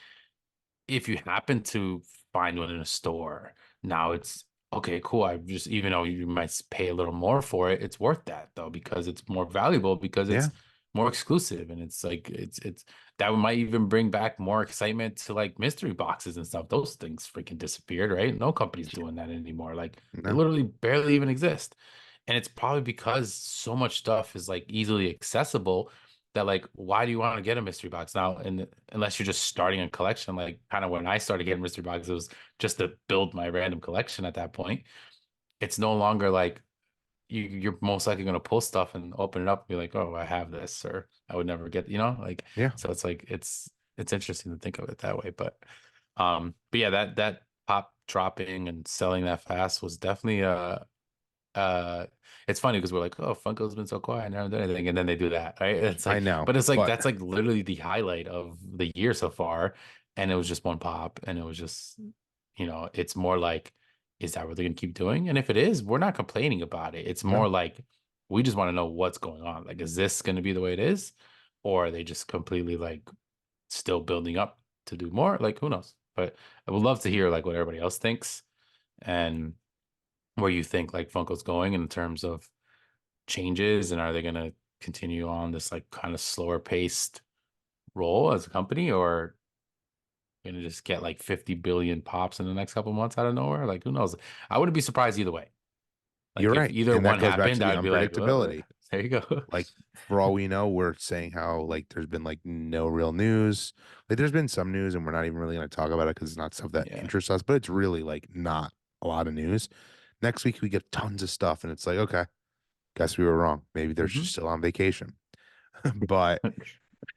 if you happen to find one in a store, now it's okay, cool. I just, even though you might pay a little more for it, it's worth that though, because it's more valuable, because Yeah. it's more exclusive, and it's like it's that might even bring back more excitement to like mystery boxes and stuff. Those things freaking disappeared, right? No company's doing that anymore. Like, they No. literally barely even exist. And it's probably because so much stuff is like easily accessible, that like, why do you want to get a mystery box now? And unless you're just starting a collection, like kind of when I started getting mystery boxes, it was just to build my random collection at that point. It's no longer like you're most likely going to pull stuff and open it up and be like, oh, I have this, or I would never get, like, Yeah. so it's like it's interesting to think of it that way. But yeah, that pop dropping and selling that fast was definitely uh it's funny because we're like, oh, Funko's been so quiet, never done anything, and then they do that, right? It's I like, know. but it's like, But that's like literally the highlight of the year so far, and it was just one pop, and it was just, it's more like, is that what they're gonna keep doing? And if it is, we're not complaining about it. It's no. more like, we just want to know what's going on. Like, is this gonna be the way it is, or are they just completely like still building up to do more? Like, who knows? But I would love to hear like what everybody else thinks, and where you think like Funko's going in terms of changes, and are they going to continue on this like kind of slower paced role as a company, or gonna just get like 50 billion pops in the next couple months out of nowhere? Like, who knows? I wouldn't be surprised either way. You're Like, if right. either And that one goes back to happened, the I'd be like, well, unpredictability. there you go. Like for all we know, we're saying how like there's been like no real news. Like there's been some news and we're not even really going to talk about it because it's not stuff that Yeah. interests us, but it's really like not a lot of news. Next week we get tons of stuff and it's like, okay, guess we were wrong. Maybe they're just Hmm. still on vacation. But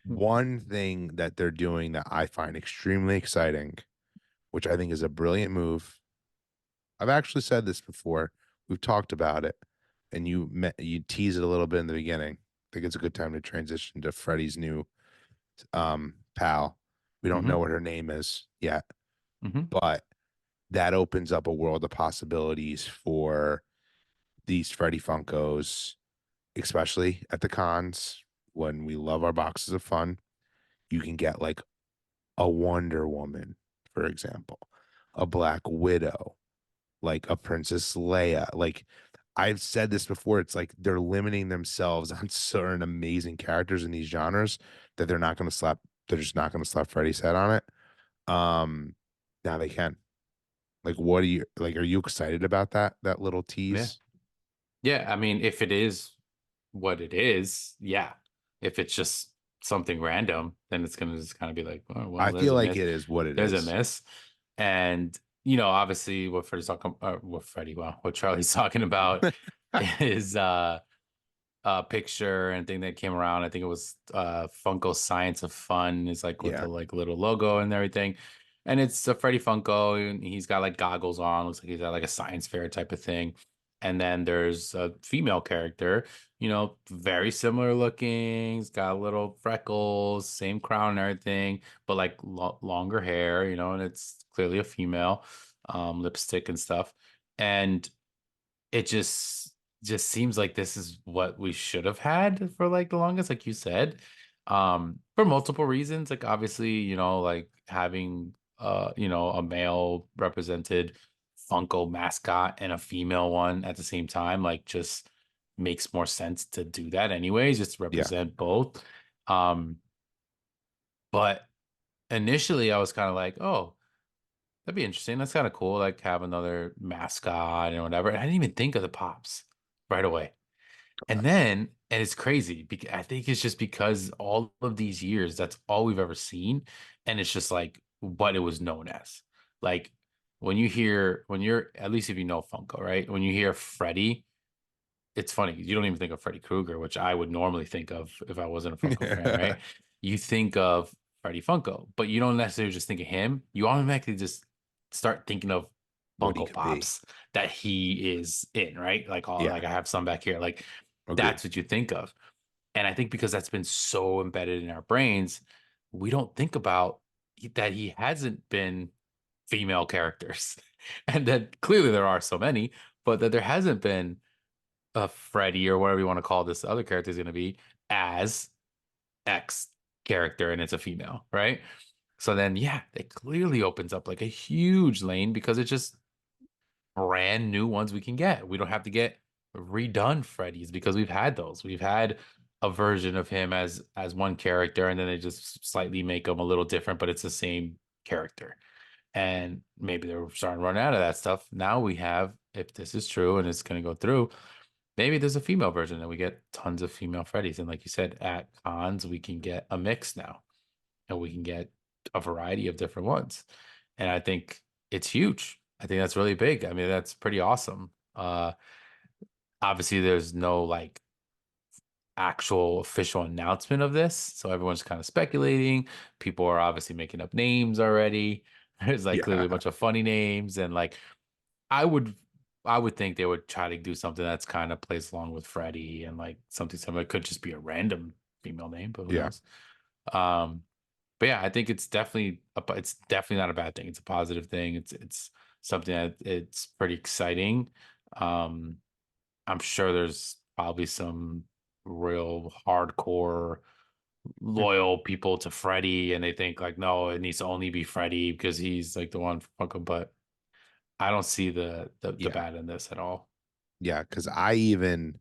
one thing that they're doing that I find extremely exciting, which I think is a brilliant move. I've actually said this before. We've talked about it, and you tease it a little bit in the beginning. I think it's a good time to transition to Freddie's new pal. We don't know Hmm. what her name is yet, Hmm. but that opens up a world of possibilities for these Freddie Funkos, especially at the cons when we love our boxes of fun. You can get like a Wonder Woman, for example, a Black Widow, like a Princess Leia. Like I've said this before, it's like they're limiting themselves on certain amazing characters in these genres that they're just not going to slap Freddy's head on it. Um, Now they can. Like, what are you like? Are you excited about that little Yeah. tease? Yeah. I mean, if it is what it is, yeah. If it's just something random, then it's gonna just kind of be like, oh, I well, there's feel a like miss. it is what it There's a is. miss. And, obviously what Freddie's talking, what Freddie, well, what Charlie's talking about is picture and thing that came around. I think it was Funko Science of Fun is like with Yeah. the like little logo and everything. And it's a Freddy Funko, and he's got like goggles on, looks like he's at like a science fair type of thing. And then there's a female character, very similar looking. He's got little freckles, same crown and everything, but like longer hair, and it's clearly a female, lipstick and stuff. And it just seems like this is what we should have had for like the longest, like you said, for multiple reasons. Like, obviously, like having a male represented Funko mascot and a female one at the same time, like, just makes more sense to do that anyways, just to Yeah. represent both. Um but initially I was kind of like, oh, that'd be interesting. That's kind of cool. Like, have another mascot and whatever. And I didn't even think of the pops right away. And it's crazy because I think it's just because all of these years, that's all we've ever seen. And it's just like what it was known as. Like, when you're, at least if you know Funko, right? When you hear Freddy, it's funny. You don't even think of Freddy Krueger, which I would normally think of if I wasn't a Funko fan, right? You think of Freddy Funko, but you don't necessarily just think of him. You automatically just start thinking of What he Funko could be. Pops that he is in, right? Like, oh, Yeah. like I have some back here. Like, Agreed. that's what you think of. And I think because that's been so embedded in our brains, we don't think about that he hasn't been female characters. And that clearly there are so many, but that there hasn't been a Freddy or whatever you want to call this other character is going to be as X character, and it's a female, right? So then, yeah, it clearly opens up like a huge lane because it's just brand new ones we can get. We don't have to get redone Freddy's because we've had those. We've had a version of him as one character, and then they just slightly make him a little different, but it's the same character. And maybe they're starting to run out of that stuff. Now we have, if this is true and it's going to go through, maybe there's a female version and we get tons of female Freddys. And like you said, at cons, we can get a mix now, and we can get a variety of different ones. And I think it's huge. I think that's really big. I mean, that's pretty awesome. Obviously, there's no like actual official announcement of this. So everyone's kind of speculating. People are obviously making up names already. There's like clearly a Yeah. bunch of funny names, and like I would I would think they would try to do something that's kind of plays along with Freddie, and like something similar. It could just be a random female name, but who Yeah. knows? Um, but yeah, I think it's definitely not a bad thing. It's a positive thing. It's something that it's pretty exciting. Um, I'm sure there's probably some real hardcore loyal people to Freddie, and they think like, no, it needs to only be Freddie because he's like the one for Funko. But I don't see the Yeah. bad in this at all. Yeah. Cause I even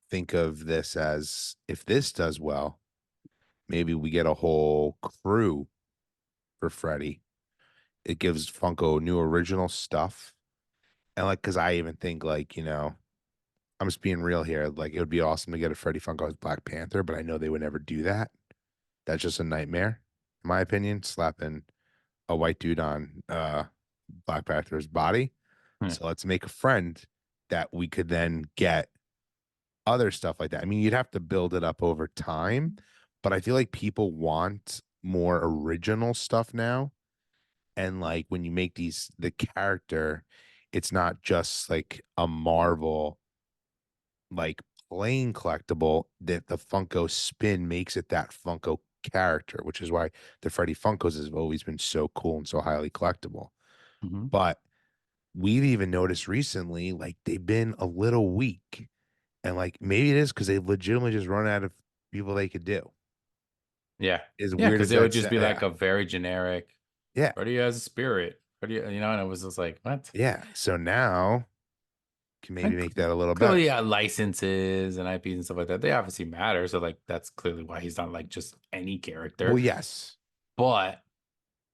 think of this as if this does well, maybe we get a whole crew for Freddy. It gives Funko new original stuff. And like, cause I even think like, I'm just being real here. Like, it would be awesome to get a Freddy Funko as Black Panther, but I know they would never do that. That's just a nightmare, in my opinion, slapping a white dude on Black Panther's body. Yeah. So let's make a friend that we could then get other stuff like that. I mean, you'd have to build it up over time, but I feel like people want more original stuff now. And like when you make the character, it's not just like a Marvel like plain collectible that the Funko spin makes it that Funko character, which is why the Freddy Funkos have always been so cool and so highly collectible. Hmm. But we've even noticed recently, like they've been a little weak. And like maybe it is because they legitimately just run out of people they could do. Yeah. As Yeah, weird because as it would that's just be like yeah. a very generic, Yeah. Freddy has a spirit. Freddy, and it was just like, what? Yeah. So now can maybe And make that a little clearly, better. yeah, licenses and IPs and stuff like that, they obviously matter. So, like, that's clearly why he's not like just any Well, character. yes. But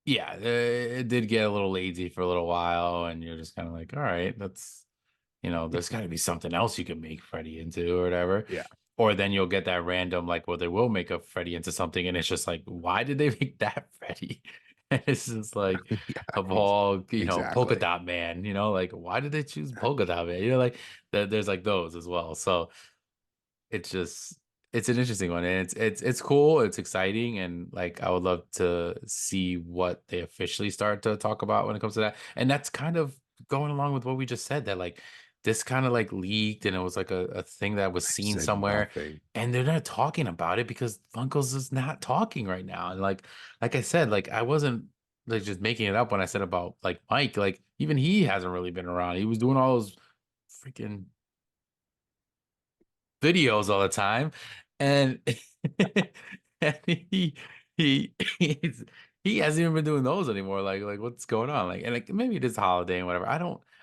yeah, it did get a little lazy for a little while, and you're just kind of like, all right, there's got to be something else you can make Freddy into or whatever. Yeah. Or then you'll get that random, like, well, they will make a Freddy into something, and it's just like, why did they make that Freddy? And it's just like, Yeah. of all, Polka Exactly. Dot Man, like, why did they choose Polka Dot Man? Like, there's like those as well. So, it's just it's an interesting one, and it's cool, it's exciting, and like I would love to see what they officially start to talk about when it comes to that. And that's kind of going along with what we just said, that like this kind of like leaked, and it was like a thing that was I seen said somewhere, nothing. and they're not talking about it because Funkos is not talking right now. And like I said, like I wasn't like just making it up when I said about like Mike. Like even he hasn't really been around. He was doing all those freaking videos all the time, and and he's he hasn't even been doing those anymore. Like what's going on? Like and like maybe it is a holiday and whatever.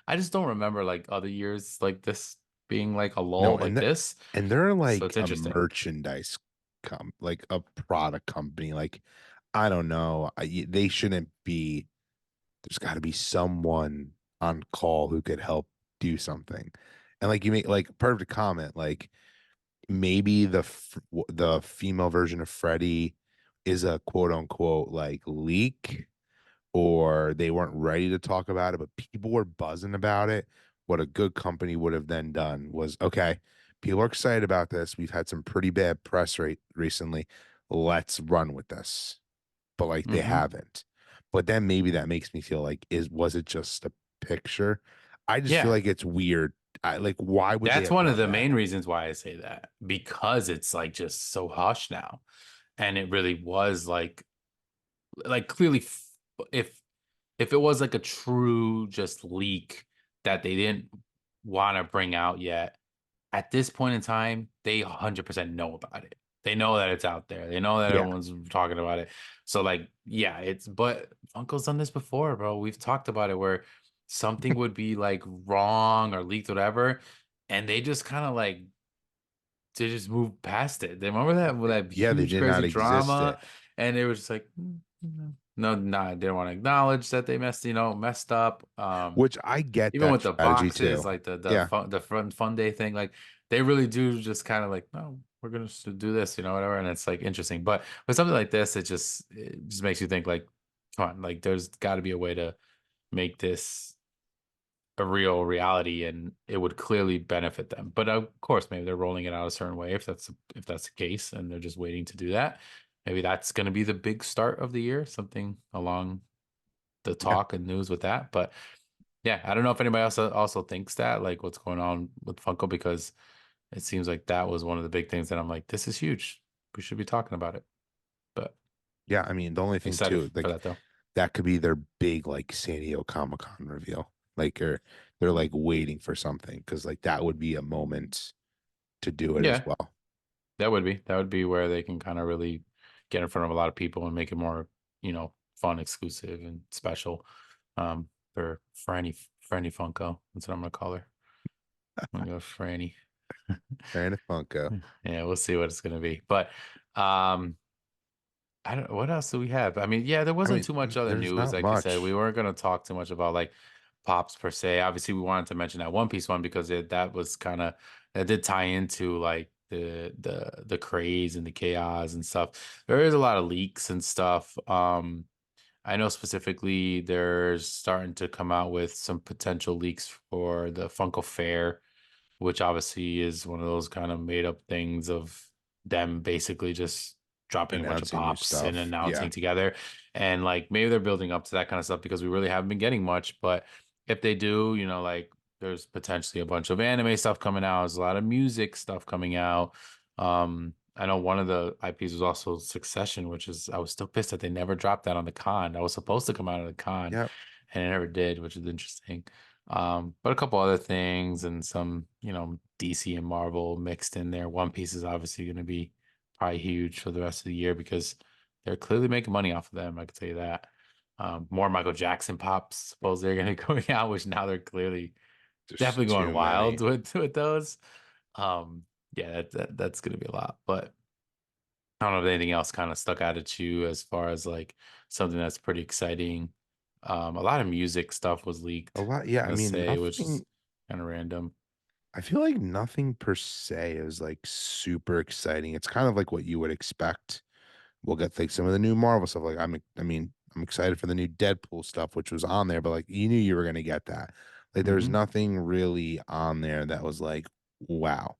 I just don't remember like other years like this being like a No, lull and like this. they're So like it's a interesting. merchandise like a product company. Like I don't know. They shouldn't be. There's got to be someone on call who could help do something. And like you make like perfect comment. Like maybe the female version of Freddy is a quote unquote like leak, or they weren't ready to talk about it, but people were buzzing about it. What a good company would have then done was okay, people are excited about this. We've had some pretty bad press rate recently. Let's run with this. But like they Hmm. haven't. But then maybe that makes me feel like was it just a picture? I just feel Yeah, like it's weird. Like why would they that's have one of done the that? main reasons why I say that, because it's like just so hush now, and it really was like clearly if if it was like a true just leak that they didn't want to bring out yet, at this point in time, they 100% know about it. They know that it's out there. They know that Yeah. everyone's talking about it. So like, yeah, but Funko's done this before, bro. We've talked about it where something would be like wrong or leaked, whatever, and they just kind of like to just move past it. They remember that with that Yeah, they huge did not crazy exist drama, it. and it was just like, no, no, they didn't want to acknowledge that they messed up. Which I get Even that with the strategy boxes, too. like the Yeah. fun fun day thing, like they really do just kind of like, no, we're gonna just do this, whatever, and it's like interesting. But with something like this, it just makes you think like, come on, like there's got to be a way to make this a real reality, and it would clearly benefit them. But of course, maybe they're rolling it out a certain way if that's the case, and they're just waiting to do that. Maybe that's going to be the big start of the year, something along the Yeah. talk and news with that. But yeah, I don't know if anybody else also thinks that, like what's going on with Funko, because it seems like that was one of the big things that I'm like, this is huge. We should be talking about it. But Yeah. I mean, the only thing excited too, for like that though. that could be their big like San Diego Comic-Con reveal. Like or they're like waiting for something because like that would be a moment to do it as Yeah, well. that would be where they can kind of really get in front of a lot of people and make it more, fun, exclusive, and special. For Franny Funko. That's what I'm gonna call her. I'm gonna go Franny. Brand of Funko. Yeah, we'll see what it's gonna be. But um I don't what else do we have? I mean, yeah, there I wasn't mean, too much other there's news. not Like you said, we much. weren't gonna talk too much about like pops per se. Obviously, we wanted to mention that One Piece one because that was kind of that did tie into like the craze and the chaos and stuff. There is a lot of leaks and stuff. I know specifically there's starting to come out with some potential leaks for the Funko Fair, which obviously is one of those kind of made up things of them basically just dropping a bunch of Announcing new pops and stuff. announcing Yeah. together. And like maybe they're building up to that kind of stuff because we really haven't been getting much. But if they do, like there's potentially a bunch of anime stuff coming out, there's a lot of music stuff coming out. I know one of the IPs was also Succession, which is I was still pissed that they never dropped that on the con. That was supposed to come out of the con Yep. and it never did, which is interesting. But a couple other things and some, DC and Marvel mixed in there. One Piece is obviously going to be probably huge for the rest of the year because they're clearly making money off of them. I can tell you that. More Michael Jackson pops, suppose they're going to be going out, which now they're clearly Just definitely going too wild many. with those. Yeah, that's going to be a lot. But I don't know if anything else kind of stuck out at you as far as like something that's pretty exciting. A lot of music stuff was A leaked, lot. Yeah. I'm I gonna mean, say, which is nothing. kind of random. I feel like nothing per se is like super exciting. It's kind of like what you would expect. We'll get like some of the new Marvel stuff. Like I mean, I'm excited for the new Deadpool stuff, which was on there, but like you knew you were gonna get that. Like there's Hmm. nothing really on there that was like, wow.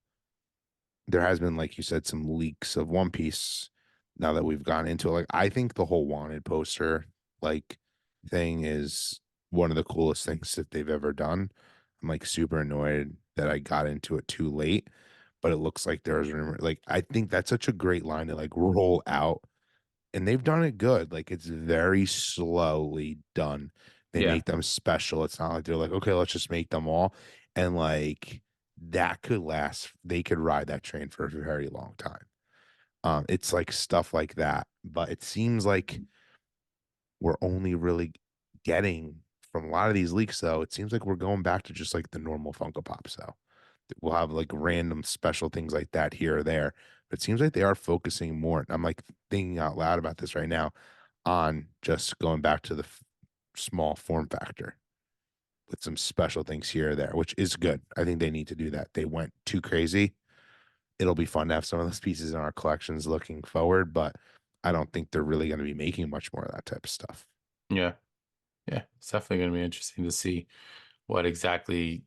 There has been, like you said, some leaks of One Piece now that we've gone into it. Like I think the whole wanted poster like thing is one of the coolest things that they've ever done. I'm like super annoyed that I got into it too late, but it looks like there's like I think that's such a great line to like roll out, and they've done it good. Like it's very slowly done. They Yeah, make them special. It's not like they're like, okay, let's just make them all. And like that could last, they could ride that train for a very long time. It's like stuff like that. But it seems like we're only really getting from a lot of these leaks, though, it seems like we're going back to just like the normal Funko Pops, though. We'll have like random special things like that here or there. But it seems like they are focusing more. I'm like thinking out loud about this right now on just going back to the small form factor with some special things here or there, which is good. I think they need to do that. They went too crazy. It'll be fun to have some of those pieces in our collections looking forward, but I don't think they're really going to be making much more of that type of stuff. yeah, yeah. It's definitely gonna be interesting to see what exactly,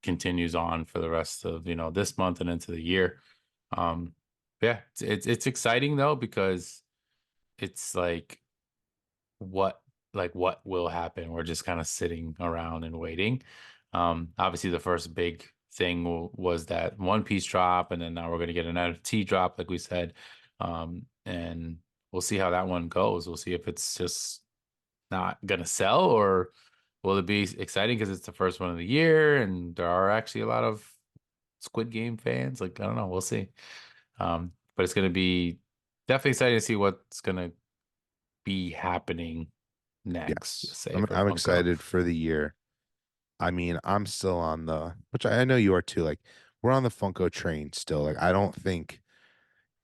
continues on for the rest of, this month and into the year. Um, yeah, it's exciting though because it's what will happen. We're just kind of sitting around and waiting. Obviously the first big thing was that One Piece drop, and then now we're going to get an NFT drop, like we said. And we'll see how that one goes. We'll see if it's just not going to sell or will it be exciting because it's the first one of the year and there are actually a lot of Squid Game fans. Like, I don't know, we'll see. But it's going to be definitely exciting to see what's going to be happening next, Yes. just say I'm for I'm Funko. excited for the year. I mean, I'm still on the, which I know you are too. Like, we're on the Funko train still. Like, I don't think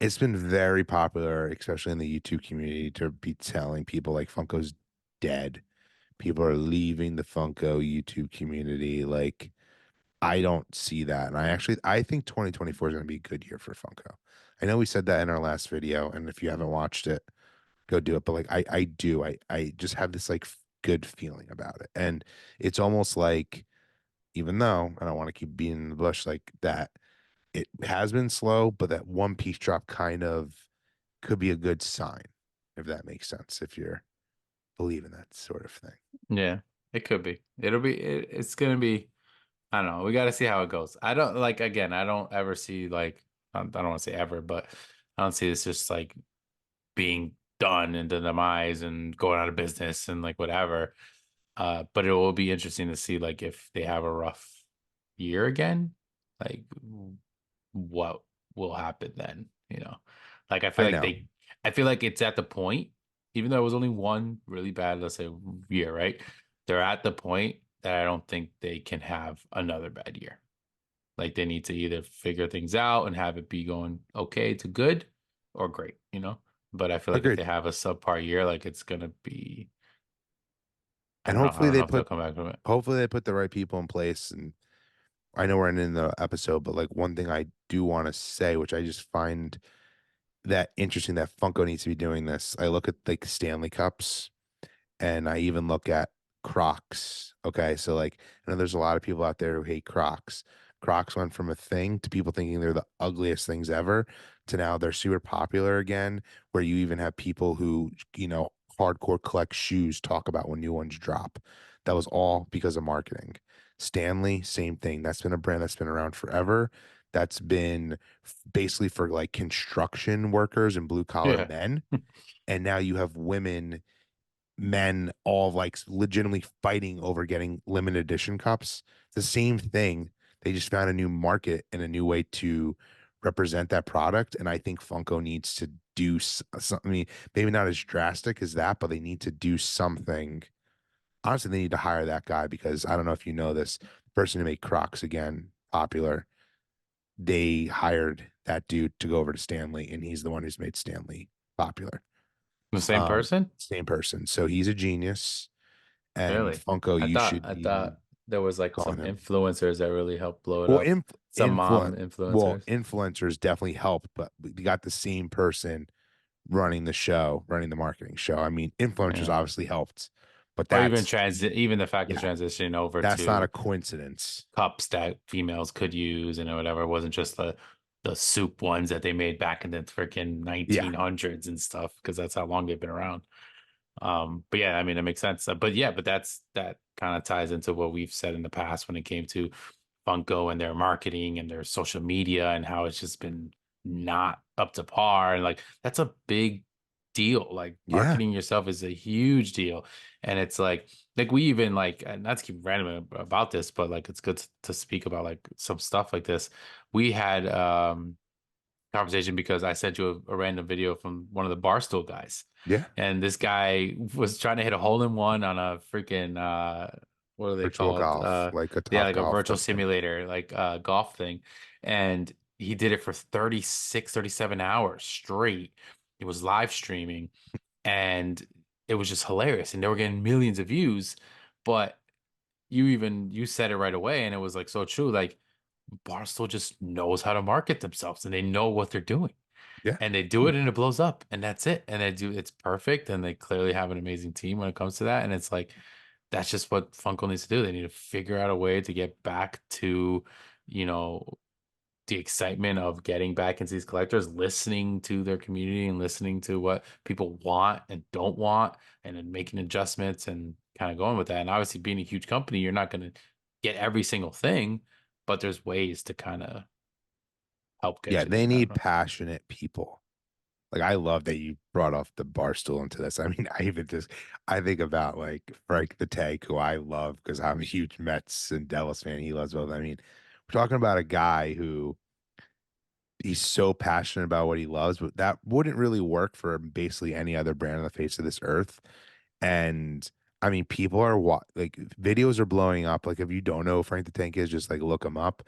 it's been very popular, especially in the YouTube community, to be telling people like Funko's dead. People are leaving the Funko YouTube community. Like, I don't see that. And I think 2024 is going to be a good year for Funko. I know we said that in our last video, and if you haven't watched it, go do it. But like, I do. I just have this like good feeling about it. And it's almost like, even though I don't want to keep beating in the bush like that, it has been slow, but that One Piece drop kind of could be a good sign, if that makes sense, if you're believing that sort of thing. Yeah, it could be. It's gonna be, I don't know. We got to see how it goes. I don't like, again, I don't ever see like, I don't want to say ever, but I don't see this just like being done and the demise and going out of business and like whatever. But it will be interesting to see like if they have a rough year again, like what will happen then, Like I know. I feel like it's at the point, even though it was only one really bad, let's say year, right? They're at the point that I don't think they can have another bad year. Like they need to either figure things out and have it be going okay to good or great, you know? But I feel like if Agreed. they have a subpar year, like it's gonna be, I And don't know. I hopefully don't they know if they'll put come back from it. hopefully they put the right people in place. And I know we're in the episode, but like one thing I do want to say, which I just find that interesting, that Funko needs to be doing this. I look at like Stanley Cups, and I even look at Crocs. Okay. So like I know there's a lot of people out there who hate Crocs. Crocs went from a thing to people thinking they're the ugliest things ever to now they're super popular again, where you even have people who, hardcore collect shoes talk about when new ones drop. That was all because of marketing. Stanley, same thing. That's been a brand that's been around forever. That's been basically for like construction workers and blue collar Yeah. men. And now you have women, men all like legitimately fighting over getting limited edition cups. It's the same thing. They just found a new market and a new way to represent that product. And I think Funko needs to do something. I mean, maybe not as drastic as that, but they need to do something. Honestly, they need to hire that guy because I don't know if you know this, the person who made Crocs again popular. They hired that dude to go over to Stanley, and he's the one who's made Stanley popular. The same person? Same person. So he's a genius. And Really? Funko, I you thought should I be thought there was like calling some him. influencers that really helped blow it Well, up. Some mom influencers. influencers definitely helped, but we got the same person running the show, running the marketing show. I mean, influencers Yeah. obviously helped, but Or even that's transit, even the fact of yeah, transitioning over that's not a to coincidence. cups that females could use and whatever. It wasn't just the soup ones that they made back in the freaking Yeah, 1900s and stuff, because that's how long they've been around. But yeah, I mean, it makes sense. But yeah, but that kind of ties into what we've said in the past when it came to Funko and their marketing and their social media and how it's just been not up to par. And like that's a big deal. Like yeah, marketing yourself is a huge deal. And it's like we even like, and not to keep random about this, but like it's good to speak about like some stuff like this. We had conversation because I sent you a random video from one of the Barstool guys. yeah. And this guy was trying to hit a hole in one on a freaking what are they Virtual called? golf, like a Yeah, top like a golf virtual type thing. simulator, like golf thing. And he did it for 36, 37 hours straight. It was live streaming and it was just hilarious. And they were getting millions of views. But you said it right away, and it was like so true. Like Barstool just knows how to market themselves and they know what they're doing Yeah, and they do it and it blows up and that's it and it's perfect and they clearly have an amazing team when it comes to that and it's like that's just what Funko needs to do. They need to figure out a way to get back to you know the excitement of getting back into these collectors, listening to their community and listening to what people want and don't want and then making adjustments and kind of going with that. And obviously being a huge company, you're not going to get every single thing, but there's ways to kind of help yeah. get you They there. I don't need know. passionate people. Like I love that you brought off the bar stool into this. I mean, I think about like Frank the Tank, who I love because I'm a huge Mets and Dallas fan. He loves both. I mean, we're talking about a guy who he's so passionate about what he loves, but that wouldn't really work for basically any other brand on the face of this earth. And I mean, people are like videos are blowing up. Like if you don't know who Frank the Tank is, just like look him up.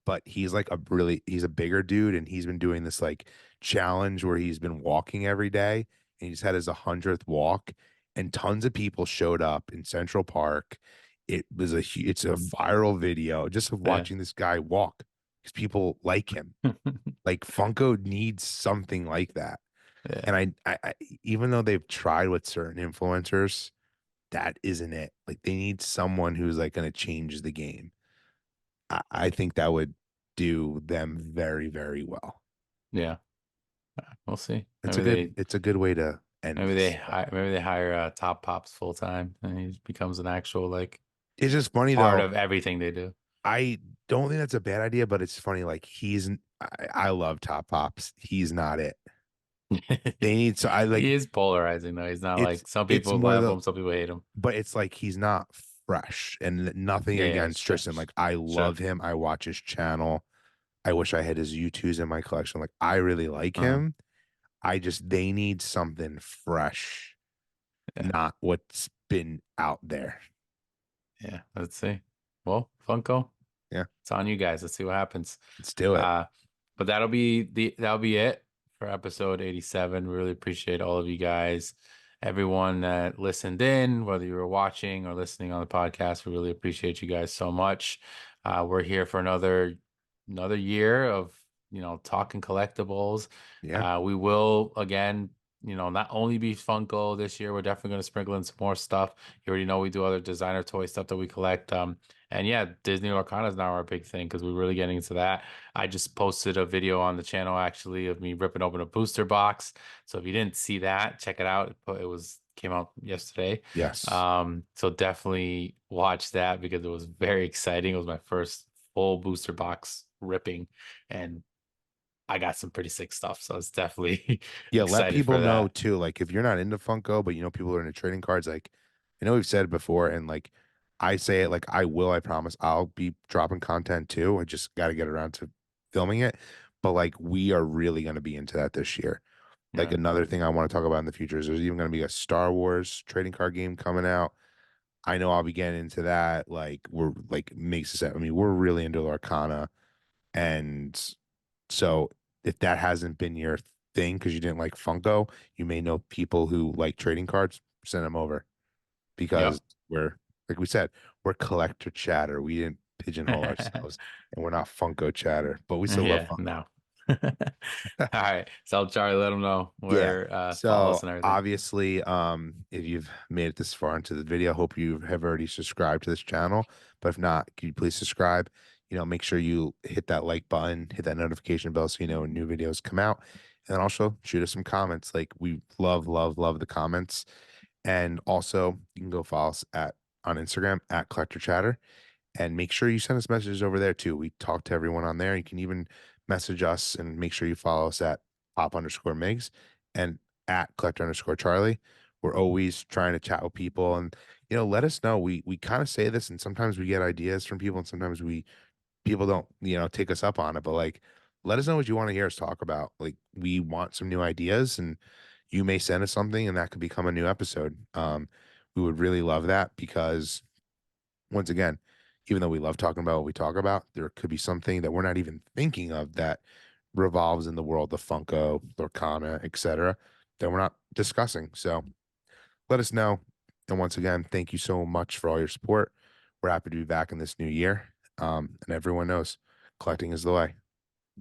But he's a bigger dude, and he's been doing this like challenge where he's been walking every day, and he just had his 100th walk, and tons of people showed up in Central Park. It's a viral video just of Yeah. watching this guy walk because people like him. Like Funko needs something like that. Yeah. And I even though they've tried with certain influencers, that isn't it. Like they need someone who's like going to change the game. I think that would do them very, very well. Yeah. We'll see. It's a good way to end this. Maybe they hire Top Pops full time and he becomes an actual like It's just funny part though. of everything they do. I don't think that's a bad idea, but it's funny. Like I love Top Pops. He's not it. They need so I He like is polarizing though. He's not it's like some it's people more love the him, some people hate him. but it's like he's not fresh and nothing Yeah, yeah, it's against true. Tristan. Like I Sure. love him. I watch his channel. I wish I had his U2s in my collection. Like I really like Uh-huh. him. They need something fresh, Yeah. not what's been out there. Yeah. Let's see. Well, Funko. Yeah. It's on you guys. Let's see what happens. Let's do it. Uh, but that'll be it for episode 87. We really appreciate all of you guys, everyone that listened in, whether you were watching or listening on the podcast. We really appreciate you guys so much. We're here for another year of talking collectibles. Yeah. We will again. Not only be Funko this year, we're definitely going to sprinkle in some more stuff. You already know we do other designer toy stuff that we collect. And yeah, Disney Lorcana is now our big thing because we're really getting into that. I just posted a video on the channel actually of me ripping open a booster box. So if you didn't see that, check it out. It came out yesterday. Yes. So definitely watch that because it was very exciting. It was my first full booster box ripping, and I got some pretty sick stuff. So it's definitely Yeah, let excited people for know that. too. Like if you're not into Funko, but you know people are into trading cards, like I know we've said it before, and like I say it like I will, I promise I'll be dropping content too. I just gotta get around to filming it. But like we are really gonna be into that this year. Like Yeah. another thing I want to talk about in the future is there's even gonna be a Star Wars trading card game coming out. I know I'll be getting into that. Like we're like makes us I mean, we're really into Arcana. And so if that hasn't been your thing because you didn't like Funko, you may know people who like trading cards, send them over because Yep. we're like we said, we're collector chatter. We didn't pigeonhole ourselves and we're not Funko chatter, but we still love Yeah, Funko. no. All right. So Charlie, let them know Yeah. where follow us So and everything. obviously, if you've made it this far into the video, hope you have already subscribed to this channel. But if not, can you please subscribe? You know, make sure you hit that like button, hit that notification bell so you know when new videos come out. And then also shoot us some comments. Like we love, love, love the comments. And also you can go follow us at on Instagram at Collector Chatter. And make sure you send us messages over there too. We talk to everyone on there. You can even message us and make sure you follow us at pop_Migs and at collect_Charlie. We're always trying to chat with people and let us know. We kind of say this and sometimes we get ideas from people and sometimes people don't, take us up on it. But like let us know what you want to hear us talk about. Like we want some new ideas and you may send us something and that could become a new episode. We would really love that because once again, even though we love talking about what we talk about, there could be something that we're not even thinking of that revolves in the world of Funko, Lorcana, etc., that we're not discussing. So let us know. And once again, thank you so much for all your support. We're happy to be back in this new year. And everyone knows collecting is the way.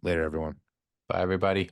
Later, everyone. Bye, everybody.